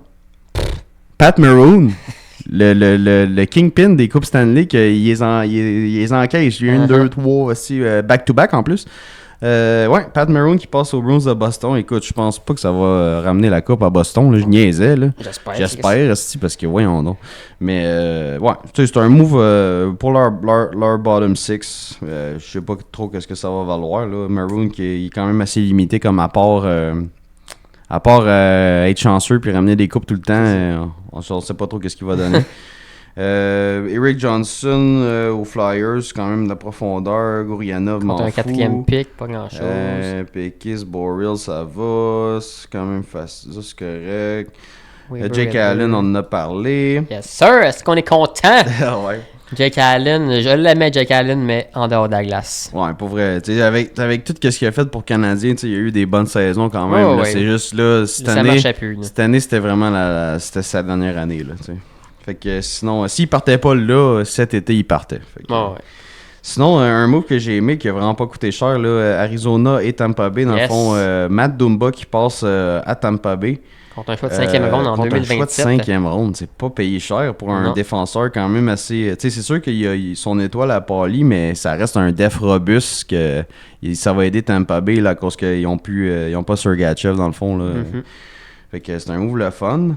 Pat Maroon. le Kingpin des Coupes Stanley, qu'il les encaisse. Il y a 1, 2, 3 aussi, back-to-back en plus. Pat Maroon qui passe aux Bruins de Boston. Écoute, je pense pas que ça va ramener la coupe à Boston. Là, je niaisais. Là. J'espère parce que voyons donc. Mais c'est un move pour leur bottom six. Je sais pas trop qu'est-ce que ça va valoir. Là. Maroon qui est quand même assez limité comme à part être chanceux puis ramener des coupes tout le temps. On sait pas trop qu'est-ce qu'il va donner. Eric Johnson aux Flyers, quand même de la profondeur. Gourianov, m'en fous. Un 4e pick, pas grand-chose. Pekis, Boril, ça va. C'est quand même facile. Ça, c'est correct. Jake Allen, on en a parlé. Yes, sir! Est-ce qu'on est content? Ouais. Jake Allen, je l'aimais, Jake Allen, mais en dehors de la glace. Ouais, pour vrai. Avec tout ce qu'il a fait pour le Canadien, il y a eu des bonnes saisons quand même. Là, c'est juste là, cette année, c'était vraiment c'était sa dernière année. Là, t'sais. Fait que sinon, s'il partait pas là, cet été, il partait. Sinon, un move que j'ai aimé qui a vraiment pas coûté cher, là, Arizona et Tampa Bay. Dans le fond, Matt Dumba qui passe à Tampa Bay. Contre un choix de 5e ronde en 2027. Un choix de 5e ronde, c'est pas payé cher pour un défenseur quand même assez... Tu sais, c'est sûr que son étoile a pâli, mais ça reste un def robuste que ça va aider Tampa Bay là, à cause qu'ils ont pas Sergachev dans le fond. Là. Fait que c'est un move le fun.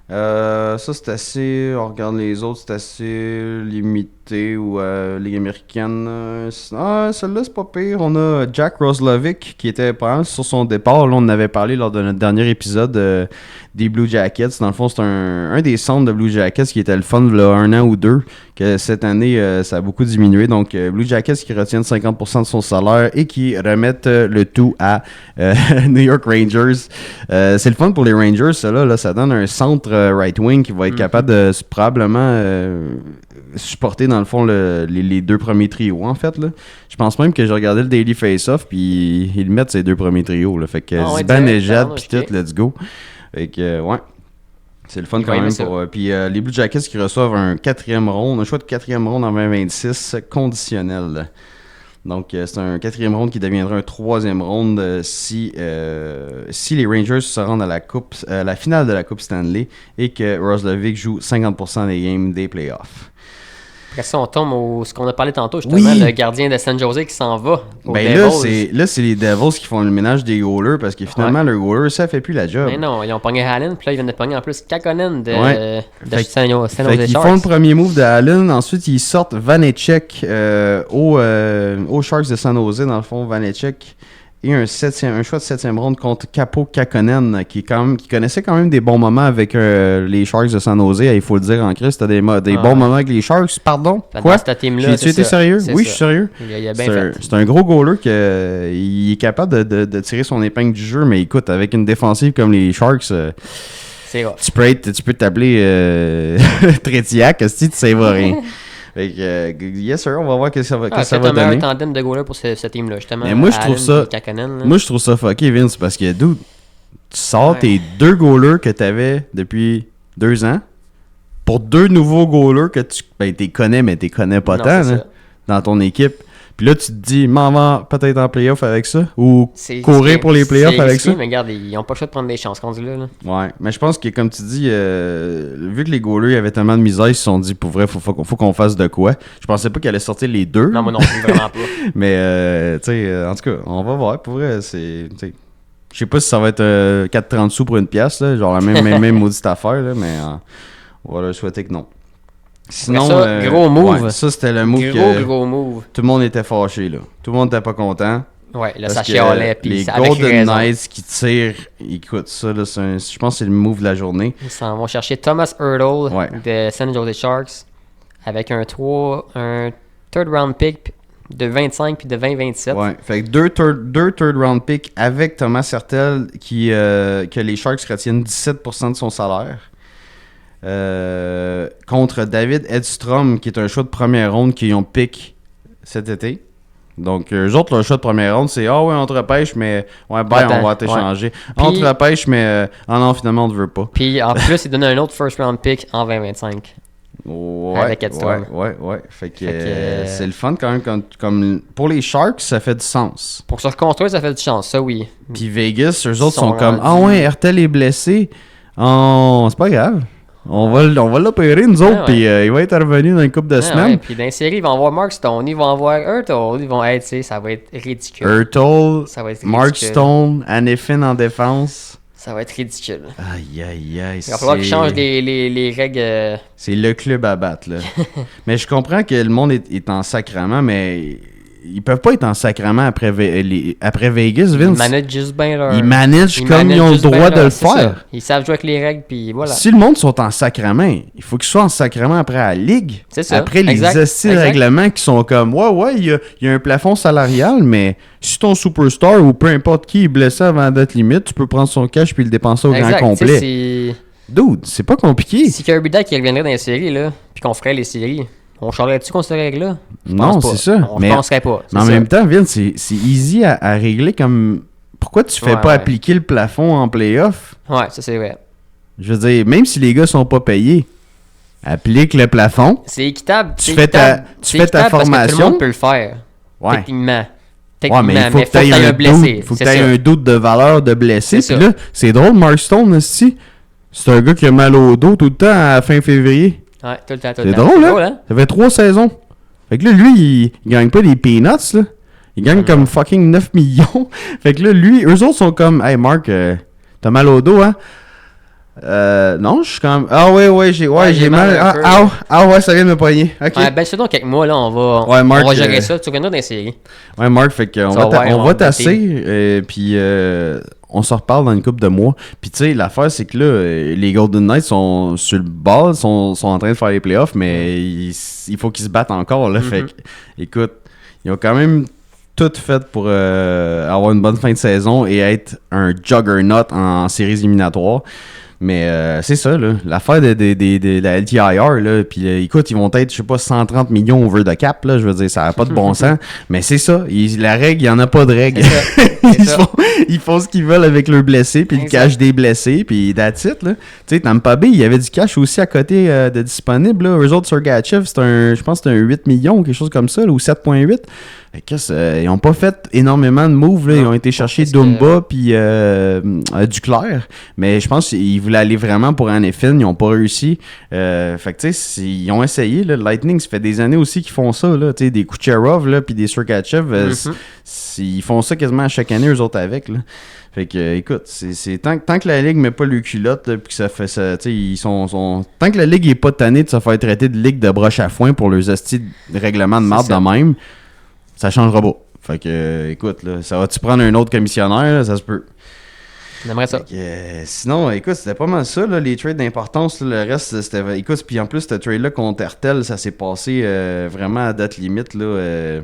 Ça, c'est assez... On regarde les autres, c'est assez limité ou Ligue américaine. Celle-là, c'est pas pire. On a Jack Roslovic qui était pas mal sur son départ. Là, on en avait parlé lors de notre dernier épisode des Blue Jackets. Dans le fond, c'est un des centres de Blue Jackets qui était le fun il y a 1 an ou 2. Que cette année, ça a beaucoup diminué. Donc, Blue Jackets qui retiennent 50% de son salaire et qui remettent le tout à New York Rangers. C'est le fun pour les Rangers, ça là. Ça donne un centre right-wing qui va être capable de probablement supporter, dans le fond, les 2 premiers trios, en fait. Là. Je pense même que j'ai regardé le Daily Face-Off, puis ils mettent ces 2 premiers trios. Là. Fait que Ziban et Jad, puis tout, let's go. Fait que, c'est le fun quand même. Puis les Blue Jackets qui reçoivent un 4e ronde, un choix de 4e ronde en 2026 conditionnel. Donc, c'est un 4e ronde qui deviendra un 3e ronde si les Rangers se rendent à la finale de la Coupe Stanley et que Roslovic joue 50% des games des playoffs. Après ça, on tombe au ce qu'on a parlé tantôt, justement, le gardien de San Jose qui s'en va. Là, c'est les Devils qui font le ménage des goalers parce que finalement, le goaler, ça fait plus la job. Mais non, ils ont pogné Allen, puis là, ils viennent de pogner en plus Kakkonen de San Jose Sharks. Ils font le premier move de Allen, ensuite ils sortent Vanecek aux Sharks de San Jose, dans le fond, Vanecek. Et un choix de 7e ronde contre Capo Kakkonen, qui connaissait quand même des bons moments avec les Sharks de San Jose. Il faut le dire en Christ, t'as des bons moments avec les Sharks, pardon? Quoi? J'ai-tu été sérieux? Oui, je suis sérieux. C'est un gros goaler qui est capable de tirer son épingle du jeu, mais écoute, avec une défensive comme les Sharks... tu peux t'appeler Trétiac, si tu ne sais rien. Fait que, yes sir, on va voir que ça va donner. C'est un meilleur tandem de goalers pour ce team-là, justement. Mais moi, je trouve ça fucké, Vince, parce que, dude, tu sors tes 2 goalers que tu avais depuis 2 ans pour 2 nouveaux goalers que tu connais, mais tu les connais pas tant dans ton équipe. Puis là, tu te dis, m'en va peut-être en playoff avec ça ou courir pour les playoffs avec ça. Mais regarde, ils n'ont pas le choix de prendre des chances, qu'on dit là. Ouais, mais je pense que, comme tu dis, vu que les goalers avaient tellement de misère, ils se sont dit, pour vrai, faut qu'on fasse de quoi. Je pensais pas qu'ils allaient sortir les 2. Non, moi non plus, vraiment pas. Mais, tu sais, en tout cas, on va voir. Pour vrai, c'est. Je sais pas si ça va être 4,30 sous pour une pièce, là, genre la même maudite affaire, là, mais on va leur souhaiter que non. Sinon, ça, gros move. Ouais, ça, c'était le move gros move. Tout le monde était fâché, là. Tout le monde était pas content. Ouais, là, ça chialait. Les Golden Knights qui tirent, écoute, ça, là, je pense que c'est le move de la journée. Ils s'en vont chercher Thomas Hertl de San Jose Sharks avec un third round pick de 25 puis de 20-27. Ouais, fait que deux third round picks avec Thomas Hertl que les Sharks retiennent 17% de son salaire. Contre David Edstrom, qui est un choix de première ronde qu'ils ont pick cet été. Donc, eux autres, leur choix de première ronde, c'est « Ah ouais, on te repêche, mais on va t'échanger. Ouais. On te repêche, mais non, finalement, on ne veut pas. » Puis, en plus, ils donnent un autre first round pick en 2025. Avec Edstrom. Ouais. Fait que c'est le fun quand même. Comme pour les Sharks, ça fait du sens. Pour se reconstruire, ça fait du sens, ça oui. Puis Vegas, eux autres sont comme « Ah ouais, Hertl est blessé. Oh, c'est pas grave. On va l'opérer, nous autres, puis il va être revenu dans une couple de semaines. Puis dans les séries, ils vont voir Mark Stone, ils vont voir Hurtle, ils vont être, tu sais, ça va être ridicule. Hurtle, Mark Stone, Anifin en défense. Ça va être ridicule. Aïe. Il va falloir qu'ils changent les règles. C'est le club à battre, là. Mais je comprends que le monde est en sacrement, mais ils peuvent pas être en sacrement après Vegas, Vince. Ils managent juste bien leur... Ils managent comme ils ont le droit de le faire. Ça. Ils savent jouer avec les règles, puis voilà. Si le monde sont en sacrement, il faut qu'ils soient en sacrement après la ligue. C'est ça. Après les règlements qui sont comme, il y a un plafond salarial, mais si ton superstar ou peu importe qui est blessé avant la date limite, tu peux prendre son cash puis le dépenser au grand complet. Dude, c'est pas compliqué. Si Kirby Dak reviendrait dans les séries, là, puis qu'on ferait les séries... On changerait-tu contre cette règle-là? Non, c'est ça. On ne penserait pas. Mais en même temps, Vince, c'est easy à régler comme... Pourquoi tu fais pas appliquer le plafond en playoff? Ouais, ça c'est vrai. Je veux dire, même si les gars sont pas payés, applique le plafond. C'est équitable. Tu fais ta formation. Parce que tout le monde peut le faire. Ouais. Techniquement. Mais il faut que tu aies un blessé. Faut que tu aies un doute de valeur de blessé. Puis là, c'est drôle, Mark Stone, aussi. C'est un gars qui a mal au dos tout le temps à la fin février. Ouais, tout le temps. C'est drôle, hein? Ça fait 3 saisons. Fait que là, lui, il gagne pas des peanuts, là. Il gagne comme fucking 9 millions. Fait que là, eux autres sont comme, hey Mark, t'as mal au dos, hein? Non, je suis comme, j'ai mal. Ouais, ça vient de me poigner. Ok. Ouais, ben, c'est donc quelques mois, là, on va gérer ça. Tu reviendras dans les séries. Ouais, Mark, fait qu'on va tasser, puis on se reparle dans une couple de mois. Puis tu sais, l'affaire, c'est que là, les Golden Knights sont sur le ball, sont en train de faire les playoffs, mais il faut qu'ils se battent encore, là. Fait que, écoute, ils ont quand même tout fait pour avoir une bonne fin de saison et être un juggernaut en séries éliminatoires. Mais c'est ça, là. L'affaire de la LTIR, là. Puis écoute, ils vont être, je sais pas, 130 millions over the cap, là. Je veux dire, ça n'a pas de bon sens. Mais c'est ça. La règle, il n'y en a pas de règle. Ils font ce qu'ils veulent avec leurs blessés, puis le cash des blessés, puis that's it, là. Tu sais, Tampa Bay, il y avait du cash aussi à côté de disponible, là. Eux autres, Sergachev, je pense que c'était un 8 millions ou quelque chose comme ça, là, ou 7,8. Ils n'ont pas fait énormément de moves, là. Ils ont été chercher Dumba puis Duclair, mais je pense qu'ils voulaient aller vraiment pour Anifin, ils n'ont pas réussi. Fait que tu sais, ils ont essayé, là. Lightning, ça fait des années aussi qu'ils font ça, là. Tu sais, des Kucherov, là, puis des Sergachev, ils font ça quasiment à chaque année, eux autres avec, là. Fait que, écoute, c'est tant que la Ligue met pas le culotte, puis que ça fait ça, tu sais, ils sont... Tant que la Ligue est pas tannée de se faire traiter de Ligue de broche à foin pour leurs hosties de règlement de marde de même, ça changera pas. Fait que, écoute, là, ça va-tu prendre un autre commissionnaire, là, ça se peut. J'aimerais ça. Sinon, écoute, c'était pas mal ça, là, les trades d'importance. Là, le reste, c'était... Écoute, puis en plus, ce trade-là contre Hertel, ça s'est passé vraiment à date limite, là.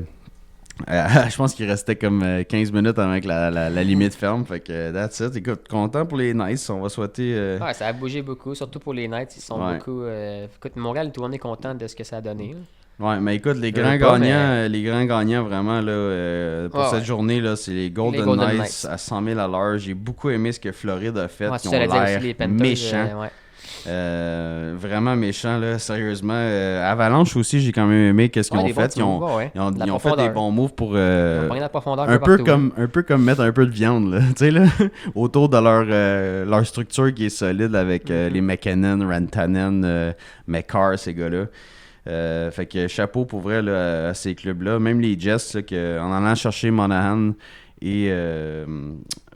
Je pense qu'il restait comme 15 minutes avant que la limite ferme. Fait que that's it. Écoute, content pour les Knights. On va souhaiter... Ouais, ça a bougé beaucoup, surtout pour les Knights. Ils sont beaucoup... Écoute, Montréal, tout le monde est content de ce que ça a donné, là. Ouais, mais écoute, les grands gagnants vraiment là, pour cette journée, là, c'est les Golden Knights à 100 000 à l'heure. J'ai beaucoup aimé ce que Floride a fait. Ils ont l'air méchants. Vraiment méchants, là, sérieusement. Avalanche aussi, j'ai quand même aimé qu'est-ce qu'ils ont fait. Ils ont fait des bons moves pour un peu comme mettre un peu de viande là, tu sais, là, autour de leur structure qui est solide avec les McKinnon, Rantanen, McCarr, ces gars-là. Fait que chapeau pour vrai là, à ces clubs-là. Même les Jets, là, en allant chercher Monahan et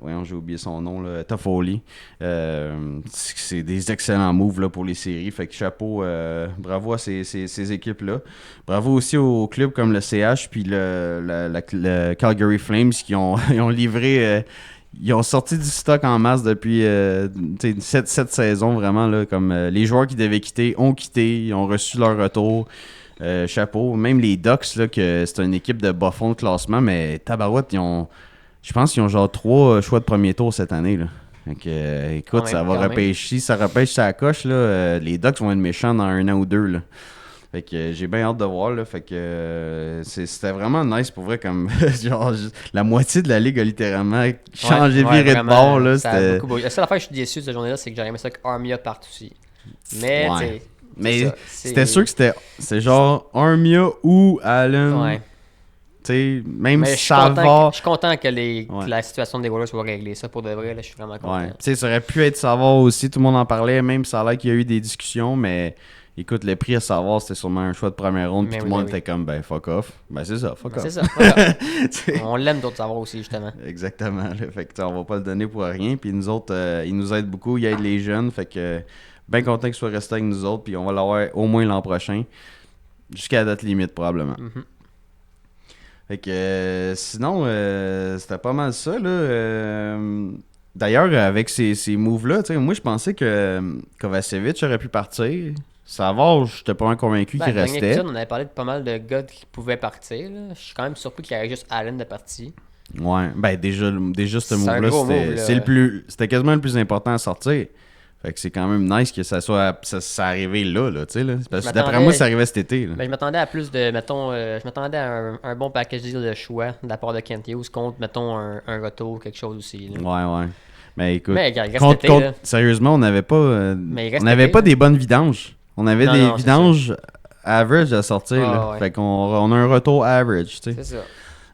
voyons, j'ai oublié son nom, là, Toffoli. C'est des excellents moves là, pour les séries. Fait que chapeau, bravo à ces équipes-là. Bravo aussi aux clubs comme le CH puis le Calgary Flames qui ont livré... ils ont sorti du stock en masse depuis cette saison, vraiment. Là, comme les joueurs qui devaient quitter ont quitté, ils ont reçu leur retour. Chapeau. Même les Ducks, là, que c'est une équipe de bas fond de classement, mais tabarouette, je pense qu'ils ont genre 3 choix de premier tour cette année. Là. Donc, écoute, ça va repêcher. Ça repêche sa coche. Là, les Ducks vont être méchants dans 1 an ou 2. Là. Fait que j'ai bien hâte de voir, là. Fait que c'était vraiment nice pour vrai, comme genre la moitié de la ligue a littéralement changé, viré de bord, là. C'était beaucoup beau. La seule affaire que je suis déçu de cette journée-là, c'est que j'aurais aimé ça que Armia parte aussi. Mais c'était sûr que c'était genre Armia ou Allen. Ouais. Même si ça va... Je suis content que la situation des Oilers soit réglée. Ça, pour de vrai, là, je suis vraiment content. Ouais. Ça aurait pu être Savard aussi. Tout le monde en parlait. Même ça a l'air qu'il y a eu des discussions. Mais écoute, le prix à Savard, c'était sûrement un choix de première ronde. Puis tout le monde était comme, fuck off. C'est ça, fuck off. C'est ça. On l'aime d'autres Savard aussi, justement. Exactement. Là. Fait que on va pas le donner pour rien. Puis nous autres, il nous aide beaucoup. Il aide les jeunes. Fait que bien content qu'il soit resté avec nous autres. Puis on va l'avoir au moins l'an prochain. Jusqu'à la date limite, probablement. Mm-hmm. Fait que sinon, c'était pas mal ça. Là. D'ailleurs, avec ces moves-là, moi je pensais que Kovacevic aurait pu partir. Savard, j'étais pas convaincu qu'il restait. Épisode, on avait parlé de pas mal de gars qui pouvaient partir. Là. Je suis quand même surpris qu'il y avait juste Allen de parti. Ouais, déjà ce move-là, c'était quasiment le plus important à sortir. Fait que c'est quand même nice que ça arrivé là, tu sais, là. Parce que d'après moi, ça arrivait cet été, là. Je m'attendais à plus de, je m'attendais à un bon package deal de choix de la part de Kent Hughes contre, mettons, un retour ou quelque chose aussi, là. Ouais. Mais écoute, sérieusement, on n'avait pas, des bonnes vidanges. On avait des vidanges average à sortir, là. Ouais. Fait qu'on a un retour average, tu sais. C'est ça.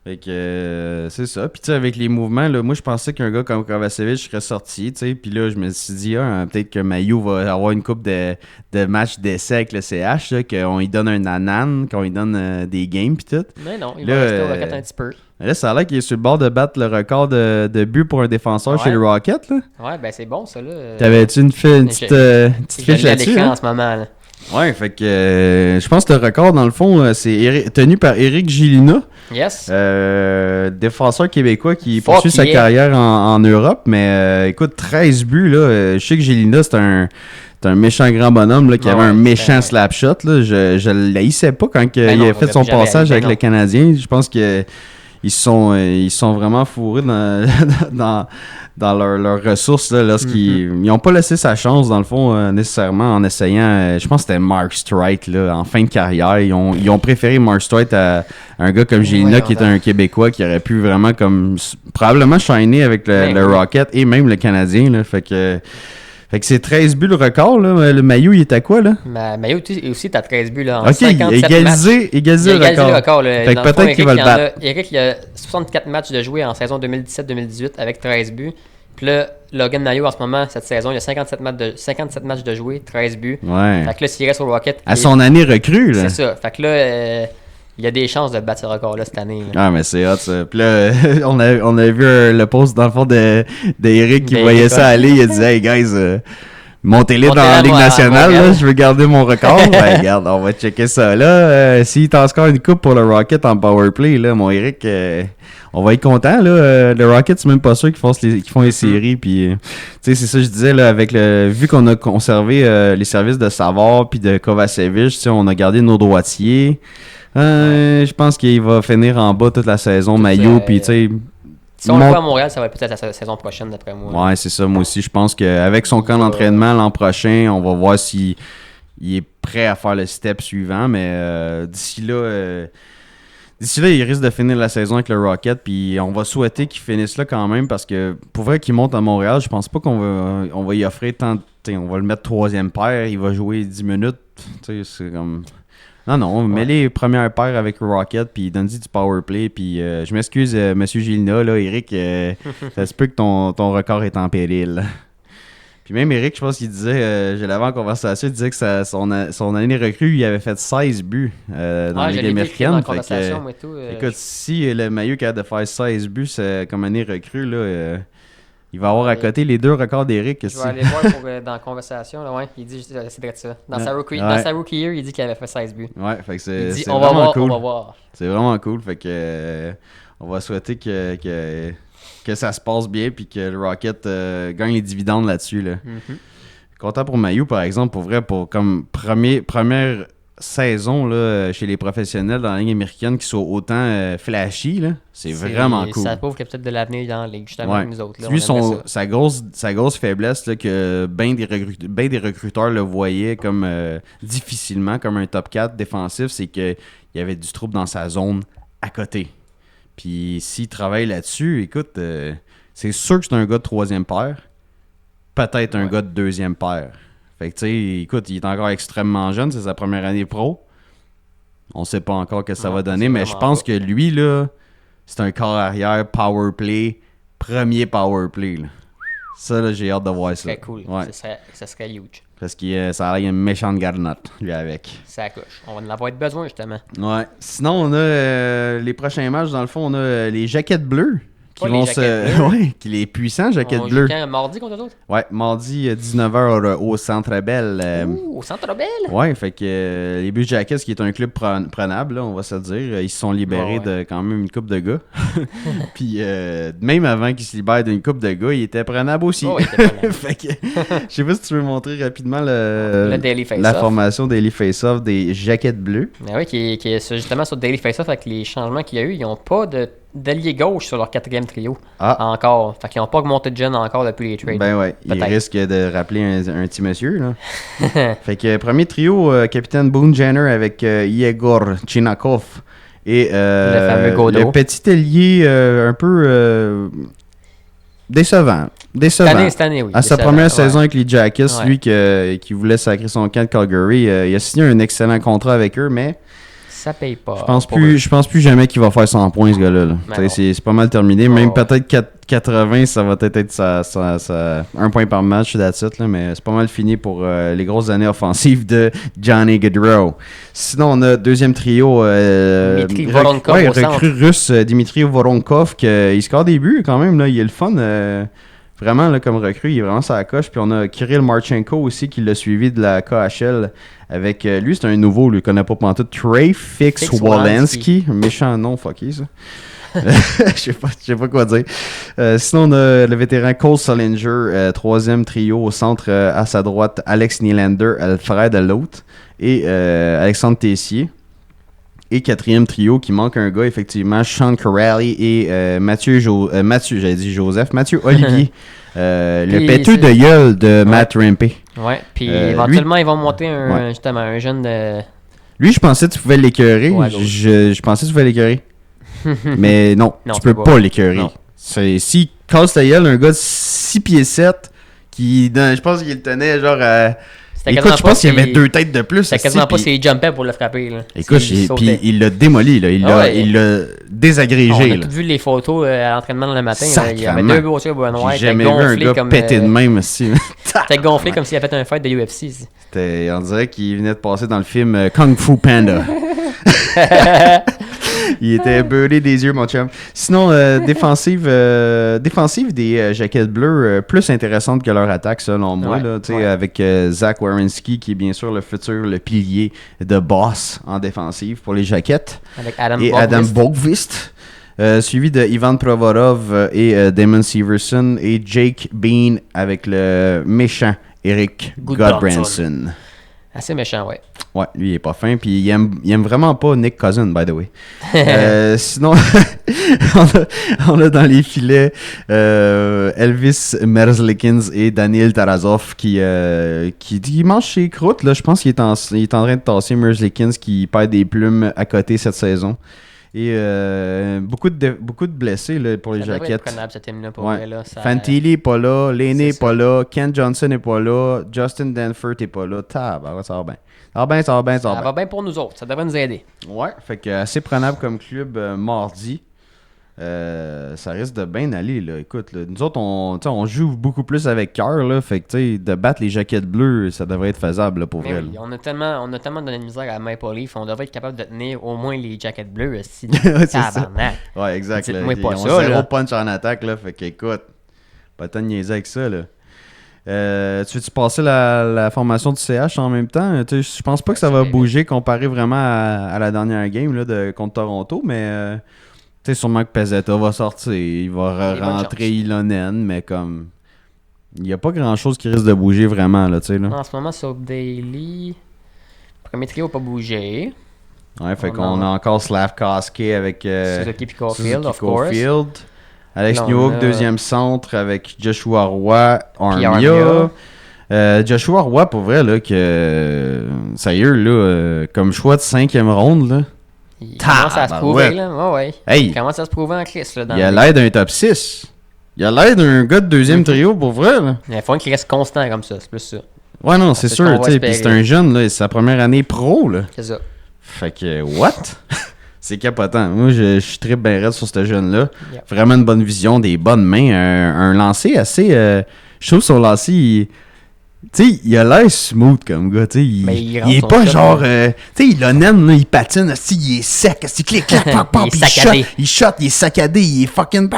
Fait que c'est ça. Puis tu sais, avec les mouvements, là, moi je pensais qu'un gars comme Kovacevic serait sorti, tu sais. Puis là, je me suis dit, peut-être que Mailloux va avoir une coupe de matchs d'essai avec le CH, là, qu'on lui donne un anan, qu'on lui donne des games, puis tout. Mais non, il va rester au Rocket un petit peu. Là, ça a l'air qu'il est sur le bord de battre le record de buts pour un défenseur chez le Rocket, là. Ouais, ben c'est bon, ça, là. T'avais-tu une petite fiche là-dessus? En ce moment, là. Ouais, fait que je pense que le record, dans le fond, c'est tenu par Éric Gélina. Yes. Défenseur québécois qui poursuit sa carrière en Europe. Mais écoute, 13 buts, là. Je sais que Gélina, c'est un méchant grand bonhomme là, qui avait un méchant slap shot. Là. Je l'haïssais pas quand il a fait son passage avec le Canadien. Je pense que ils sont vraiment fourrés dans leurs ressources là, lorsqu'ils n'ont pas laissé sa chance dans le fond nécessairement en essayant, je pense que c'était Mark Streit là, en fin de carrière. Ils ont préféré Mark Streit à un gars comme Gélina qui est un Québécois qui aurait pu vraiment comme probablement shiner avec le Rocket et même le Canadien. Là, fait que c'est 13 buts le record, là. Le Mailloux, il est à quoi, là? Mailloux aussi, t'as 13 buts, là. En 57 égalisé le record. Là. Fait que peut-être qu'il va le battre. Eric, il a 64 matchs de jouer en saison 2017-2018 avec 13 buts. Puis là, Logan Mailloux, en ce moment, cette saison, il a 57 matchs de jouer, 13 buts. Ouais. Fait que là, s'il reste au Rocket... À son année recrue, là. C'est ça. Fait que là... il y a des chances de battre ce record-là cette année. Là. Ah, mais c'est hot, ça. Puis là, on a vu le post, dans le fond, d'Eric qui voyait ça aller. Il a dit « Hey, guys, montez-les dans la Ligue nationale, là, je veux garder mon record. » Ben, regarde, on va checker ça. Là, s'il t'en score une coupe pour le Rocket en powerplay, là, mon Eric, on va être content. Là. Le Rocket, c'est même pas sûr qu'ils font les séries. Puis, tu sais, c'est ça que je disais, là, vu qu'on a conservé les services de Savard puis de Kovacevic, on a gardé nos droitiers. Je pense qu'il va finir en bas toute la saison, Mailloux, puis tu sais... Si on le voit à Montréal, ça va peut-être la saison prochaine, d'après moi. Ouais, c'est ça, moi aussi. Je pense qu'avec son camp d'entraînement l'an prochain, on va voir s'il est prêt à faire le step suivant, mais d'ici là, il risque de finir la saison avec le Rocket, puis on va souhaiter qu'il finisse là quand même, parce que pour vrai qu'il monte à Montréal, je pense pas qu'on va y offrir tant... On va le mettre troisième paire, il va jouer 10 minutes, tu sais, c'est comme... Non, mets les premières paires avec Rocket, puis donne-y du powerplay, puis je m'excuse, Monsieur Gélina, là, Eric, ça se peut que ton record est en péril. Puis même Eric, je pense qu'il disait, je l'avais en conversation, il disait que son année recrue, il avait fait 16 buts dans la Ligue américaine. Écoute, si le Mailloux est capable de faire 16 buts comme année recrue, là... il va avoir à côté les deux records d'Eric. Je vais aller voir dans la conversation. Là, ouais, il dit c'est vrai ça. Dans sa rookie year, il dit qu'il avait fait 16 buts. Ouais, fait que c'est on vraiment cool. On va voir. C'est vraiment cool. Fait que on va souhaiter que ça se passe bien puis que le Rocket gagne les dividendes là-dessus. Là. Mm-hmm. Content pour Mailloux, par exemple, pour vrai, pour comme première saison là, chez les professionnels dans la Ligue américaine qui soit autant flashy, là, c'est vraiment cool. Ça prouve qu'il y a peut-être de l'avenir dans la Ligue, justement, avec nous autres. Là, lui, sa grosse faiblesse, là, que bien des recruteurs le voyaient comme difficilement, comme un top 4 défensif, c'est qu'il y avait du trouble dans sa zone à côté. Puis s'il travaille là-dessus, écoute, c'est sûr que c'est un gars de troisième paire, peut-être un gars de deuxième paire. Fait que, tu sais, écoute, il est encore extrêmement jeune, c'est sa première année pro. On sait pas encore ce que ça va donner, mais je pense que lui, là, c'est un corps arrière, power play, premier power play. Là. Ça, là, j'ai hâte de voir ça. Ça serait cool. Ouais. Ça serait huge. Parce que ça a l'air une méchante garnotte, lui, avec. Ça coche. On va en avoir besoin, justement. Ouais. Sinon, on a les prochains matchs, dans le fond, on a les jaquettes bleues. Qui vont ouais, les puissants jaquettes bleues. Quand, mardi contre d'autres? Ouais, mardi 19h au Centre Bell. Au Centre Bell? Ouais, fait que les Blue Jackets, qui est un club prenable, là, on va se le dire, ils se sont libérés de quand même une couple de gars. Puis même avant qu'ils se libèrent d'une couple de gars, ils étaient prenables aussi. Oh, fait que je sais pas si tu veux montrer rapidement le Daily la formation Daily Face-Off des jaquettes bleues. Ben oui, qui est justement sur Daily Face-Off avec les changements qu'il y a eu, ils n'ont pas d'allié gauche sur leur 4e trio. Encore. Fait qu'ils n'ont pas augmenté de jeune encore depuis les trades. Ben ouais, ils risquent de rappeler un petit monsieur, là. Fait que premier trio, capitaine Boone Jenner avec Yegor Chinakov et le petit ailier un peu décevant. Cette année, oui. À sa première saison avec les Jackets, lui qui voulait sacrer son camp de Calgary, il a signé un excellent contrat avec eux, mais ça paye pas. Je pense plus jamais qu'il va faire 100 points, ce gars-là. C'est pas mal terminé. Même peut-être 80, ça va peut-être être un point par match, that's it, là, mais c'est pas mal fini pour les grosses années offensives de Johnny Gaudreau. Sinon, on a deuxième trio. Dmitry Voronkov. Recrue russe Dmitry Voronkov, il score des buts quand même. Là, il est le fun. Vraiment, là, comme recrue, il est vraiment sa coche. Puis on a Kirill Marchenko aussi qui l'a suivi de la KHL. Avec lui, c'est un nouveau, lui, connaît pas pantoute. Trey Fix-Wolanski. Méchant nom, fucké ça. Je sais pas quoi dire. Sinon, on a le vétéran Cole Sullinger, troisième trio au centre à sa droite, Alex Nylander, le frère de l'autre, et Alexandre Tessier. Et quatrième trio qui manque un gars, effectivement, Sean Corrali et Mathieu Olivier, le péteux de gueule de Matt Rimpey. Ouais, puis éventuellement, ils vont monter justement un jeune de... Lui, je pensais que tu pouvais l'écœurer. Je pensais que tu pouvais l'écœurer. Mais non, tu peux pas l'écœurer. Si casse ta gueule, un gars de 6 pieds 7, je pense qu'il tenait genre à... Écoute, je pense qu'il y avait 2 têtes de plus. C'est quasiment pas s'il jumpait pour le frapper. Là. Écoute, puis il l'a démoli, là. Il l'a désagrégé. On a tous vu les photos à l'entraînement le matin. Là. Il y avait 2 beaux yeux noirs. J'ai jamais vu un gars comme, pété de même aussi. C'était gonflé comme s'il avait fait un fight de UFC. On dirait qu'il venait de passer dans le film Kung Fu Panda. Il était beurré des yeux, mon chum. Sinon, défensive des jaquettes bleues, plus intéressante que leur attaque, selon moi, là, avec Zach Werenski, qui est bien sûr le pilier de boss en défensive pour les jaquettes. Avec Adam Bogvist. Suivi de Ivan Provorov et Damon Severson. Et Jake Bean avec le méchant Eric Godbranson. Assez méchant, ouais. Ouais, lui, il est pas fin. Puis il aime vraiment pas Nick Cousin, by the way. Sinon, on a dans les filets Elvis Merzlikins et Daniel Tarasov qui mange ses croûtes. Là. Je pense qu'il est en train de tasser Merzlikins qui perd des plumes à côté cette saison. Et beaucoup de blessés là, pour les jaquettes. Ce team-là pour là, ça... Fantilli n'est pas là, Laney n'est pas là, Ken Johnson n'est pas là, Justin Danforth n'est pas là. Ça va bien. Ça va bien pour nous autres. Ça devrait nous aider. Ouais, fait que assez prenable comme club mardi. Ça risque de bien aller, là. Écoute, là, nous autres, on joue beaucoup plus avec cœur, là. Fait que, de battre les jaquettes bleues, ça devrait être faisable, là, pour vrai. Oui, on a tellement donné de misère à Maple Leaf, on devrait être capable de tenir au moins les jaquettes bleues. Si c'est ça. Ouais, exact. Là. Ils ont zéro punch en attaque, là. Fait que, écoute, pas tant de niaiser avec ça, là. Tu veux-tu passer la formation du CH en même temps? Je pense pas que ça va bouger comparé vraiment à la dernière game là, contre Toronto, mais... Tu sais, sûrement que Pezzetta va sortir, il va rentrer Ilonen, mais comme... Il n'y a pas grand-chose qui risque de bouger vraiment, là, tu sais, là. En ce moment, sur Daily, le premier trio n'a pas bougé. Ouais, fait qu'on a encore Slavkovski avec... Suzuki et Caulfield, of course. Alex Newhook, deuxième centre avec Joshua Roy, Armia. Joshua Roy, pour vrai, là, sérieux, là, comme choix de 5e ronde, là. Il commence à se prouver, là. Ouais. Hey, il commence à se prouver en crise, là. Il a l'air d'un top 6. Il a l'air d'un gars de deuxième trio, pour vrai, là. Il faut qu'il reste constant comme ça, c'est plus ça. Ouais, non, c'est sûr, tu sais. Puis c'est un jeune, là, c'est sa première année pro, là. C'est ça. Fait que, what? C'est capotant. Moi, je suis très bien raide sur ce jeune-là. Yep. Vraiment une bonne vision, des bonnes mains. Un lancer assez... je trouve son lancer, il a l'air smooth comme gars. Il est pas genre... il a naine, il patine, il est sec, il clique, clac, clac, clac, il shot, il est saccadé, il est fucking...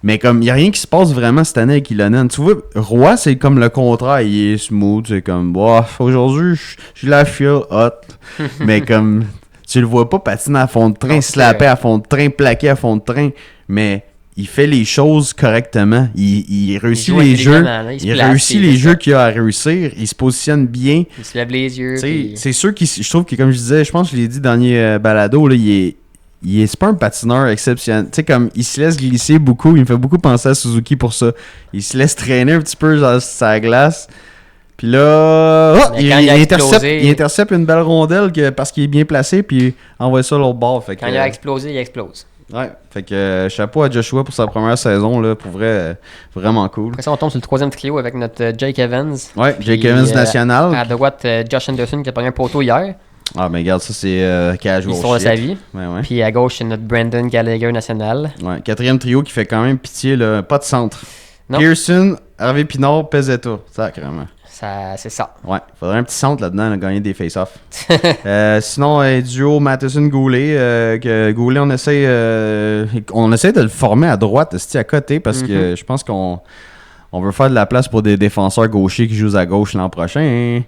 Mais comme, il n'y a rien qui se passe vraiment cette année avec Ilonen. Tu vois, Roy, c'est comme le contraire. Il est smooth. C'est comme, aujourd'hui, je la feel hot. Mais comme, tu le vois pas patiner à fond de train, slapper à fond de train, plaquer à fond de train. Mais il fait les choses correctement. Il réussit les jeux. Il réussit les jeux qu'il a à réussir. Il se positionne bien. Il se lève les yeux. C'est sûr je trouve que, comme je disais, je pense que je l'ai dit dans le dernier balado, là, c'est pas un patineur exceptionnel. Tu sais, comme, il se laisse glisser beaucoup. Il me fait beaucoup penser à Suzuki pour ça. Il se laisse traîner un petit peu sur sa glace. Puis là, il intercepte une belle rondelle parce qu'il est bien placé. Puis envoie ça à l'autre bord. Fait que, quand il a explosé, il explose. Ouais, fait que chapeau à Joshua pour sa première saison. Là, pour vrai, vraiment cool. Après ça, on tombe sur le troisième trio avec notre Jake Evans. Ouais, Jake Evans national. À droite, Josh Anderson qui a pris un poteau hier. Ah, mais regarde, ça, c'est casual L'histoire de sa vie. Ouais. Puis à gauche, c'est notre Brandon Gallagher national. Ouais, quatrième trio qui fait quand même pitié, là. Pas de centre. Non. Pearson, Harvey Pinard, Pezzetta. Sacrément. C'est ça. Ouais, faudrait un petit centre là-dedans, gagner des face-offs. Sinon, duo Matheson-Goulet. Goulet, on essaie de le former à droite, à côté, parce que je pense qu'on veut faire de la place pour des défenseurs gauchers qui jouent à gauche l'an prochain. Hein.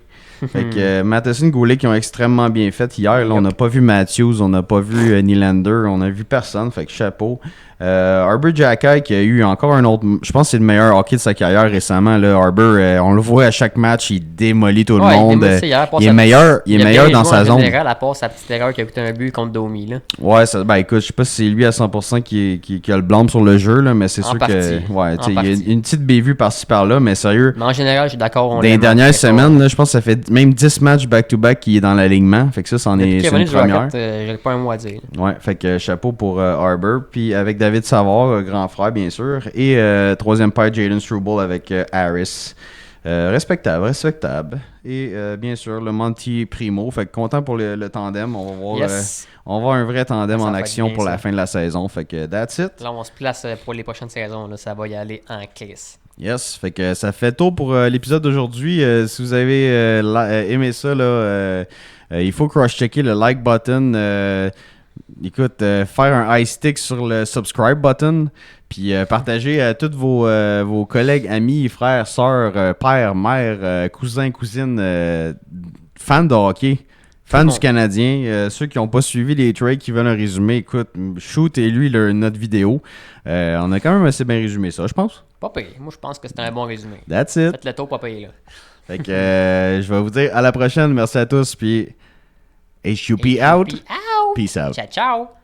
Fait que Matheson, Goulet qui ont extrêmement bien fait hier. Là, on n'a pas vu Matthews, on n'a pas vu Nylander, on a vu personne. Fait que chapeau. Arbor Xhekaj qui a eu encore un autre... Je pense que c'est le meilleur hockey de sa carrière récemment. Là. Arbor, on le voit à chaque match, il démolit tout le monde. Il est meilleur dans sa zone. Général, à part sa petite erreur qui a coûté un but contre Domi. Là. Ouais, écoute, je sais pas si c'est lui à 100% qui a le blâme sur le jeu, là, mais c'est sûr que... Ouais, il y a une petite bévue par-ci par-là, mais sérieux. Mais en général, je suis d'accord. Dans les dernières semaines, là, je pense que ça fait même 10 matchs back-to-back qui est dans l'alignement. Fait que ça, c'en est une première. J'ai pas un mot à dire. Ouais, fait que chapeau pour Arbor. Puis avec David Savard, grand frère, bien sûr. Et troisième paire, Jayden Struble avec Harris. Respectable. Et bien sûr, le Monty Primo. Fait que content pour le tandem. On va voir un vrai tandem en action pour la fin de la saison. Fait que that's it. Là, on se place pour les prochaines saisons. Là, ça va y aller en crise. Yes, fait que ça fait tour pour l'épisode d'aujourd'hui. Si vous avez aimé ça, là, il faut cross-checker le like button. Écoute, faire un high stick sur le subscribe button. Puis partager à tous vos collègues, amis, frères, sœurs, pères, mères, cousins, cousines, fans de hockey. Fans du Canadien, ceux qui n'ont pas suivi les trades, qui veulent un résumé, écoute, shootez-lui notre vidéo. On a quand même assez bien résumé ça, je pense. Pas payé. Moi, je pense que c'était un bon résumé. That's it. Faites le tour, pas payé, là. Fait que je vais vous dire à la prochaine. Merci à tous. Puis HUP out. Peace out. Ciao, ciao.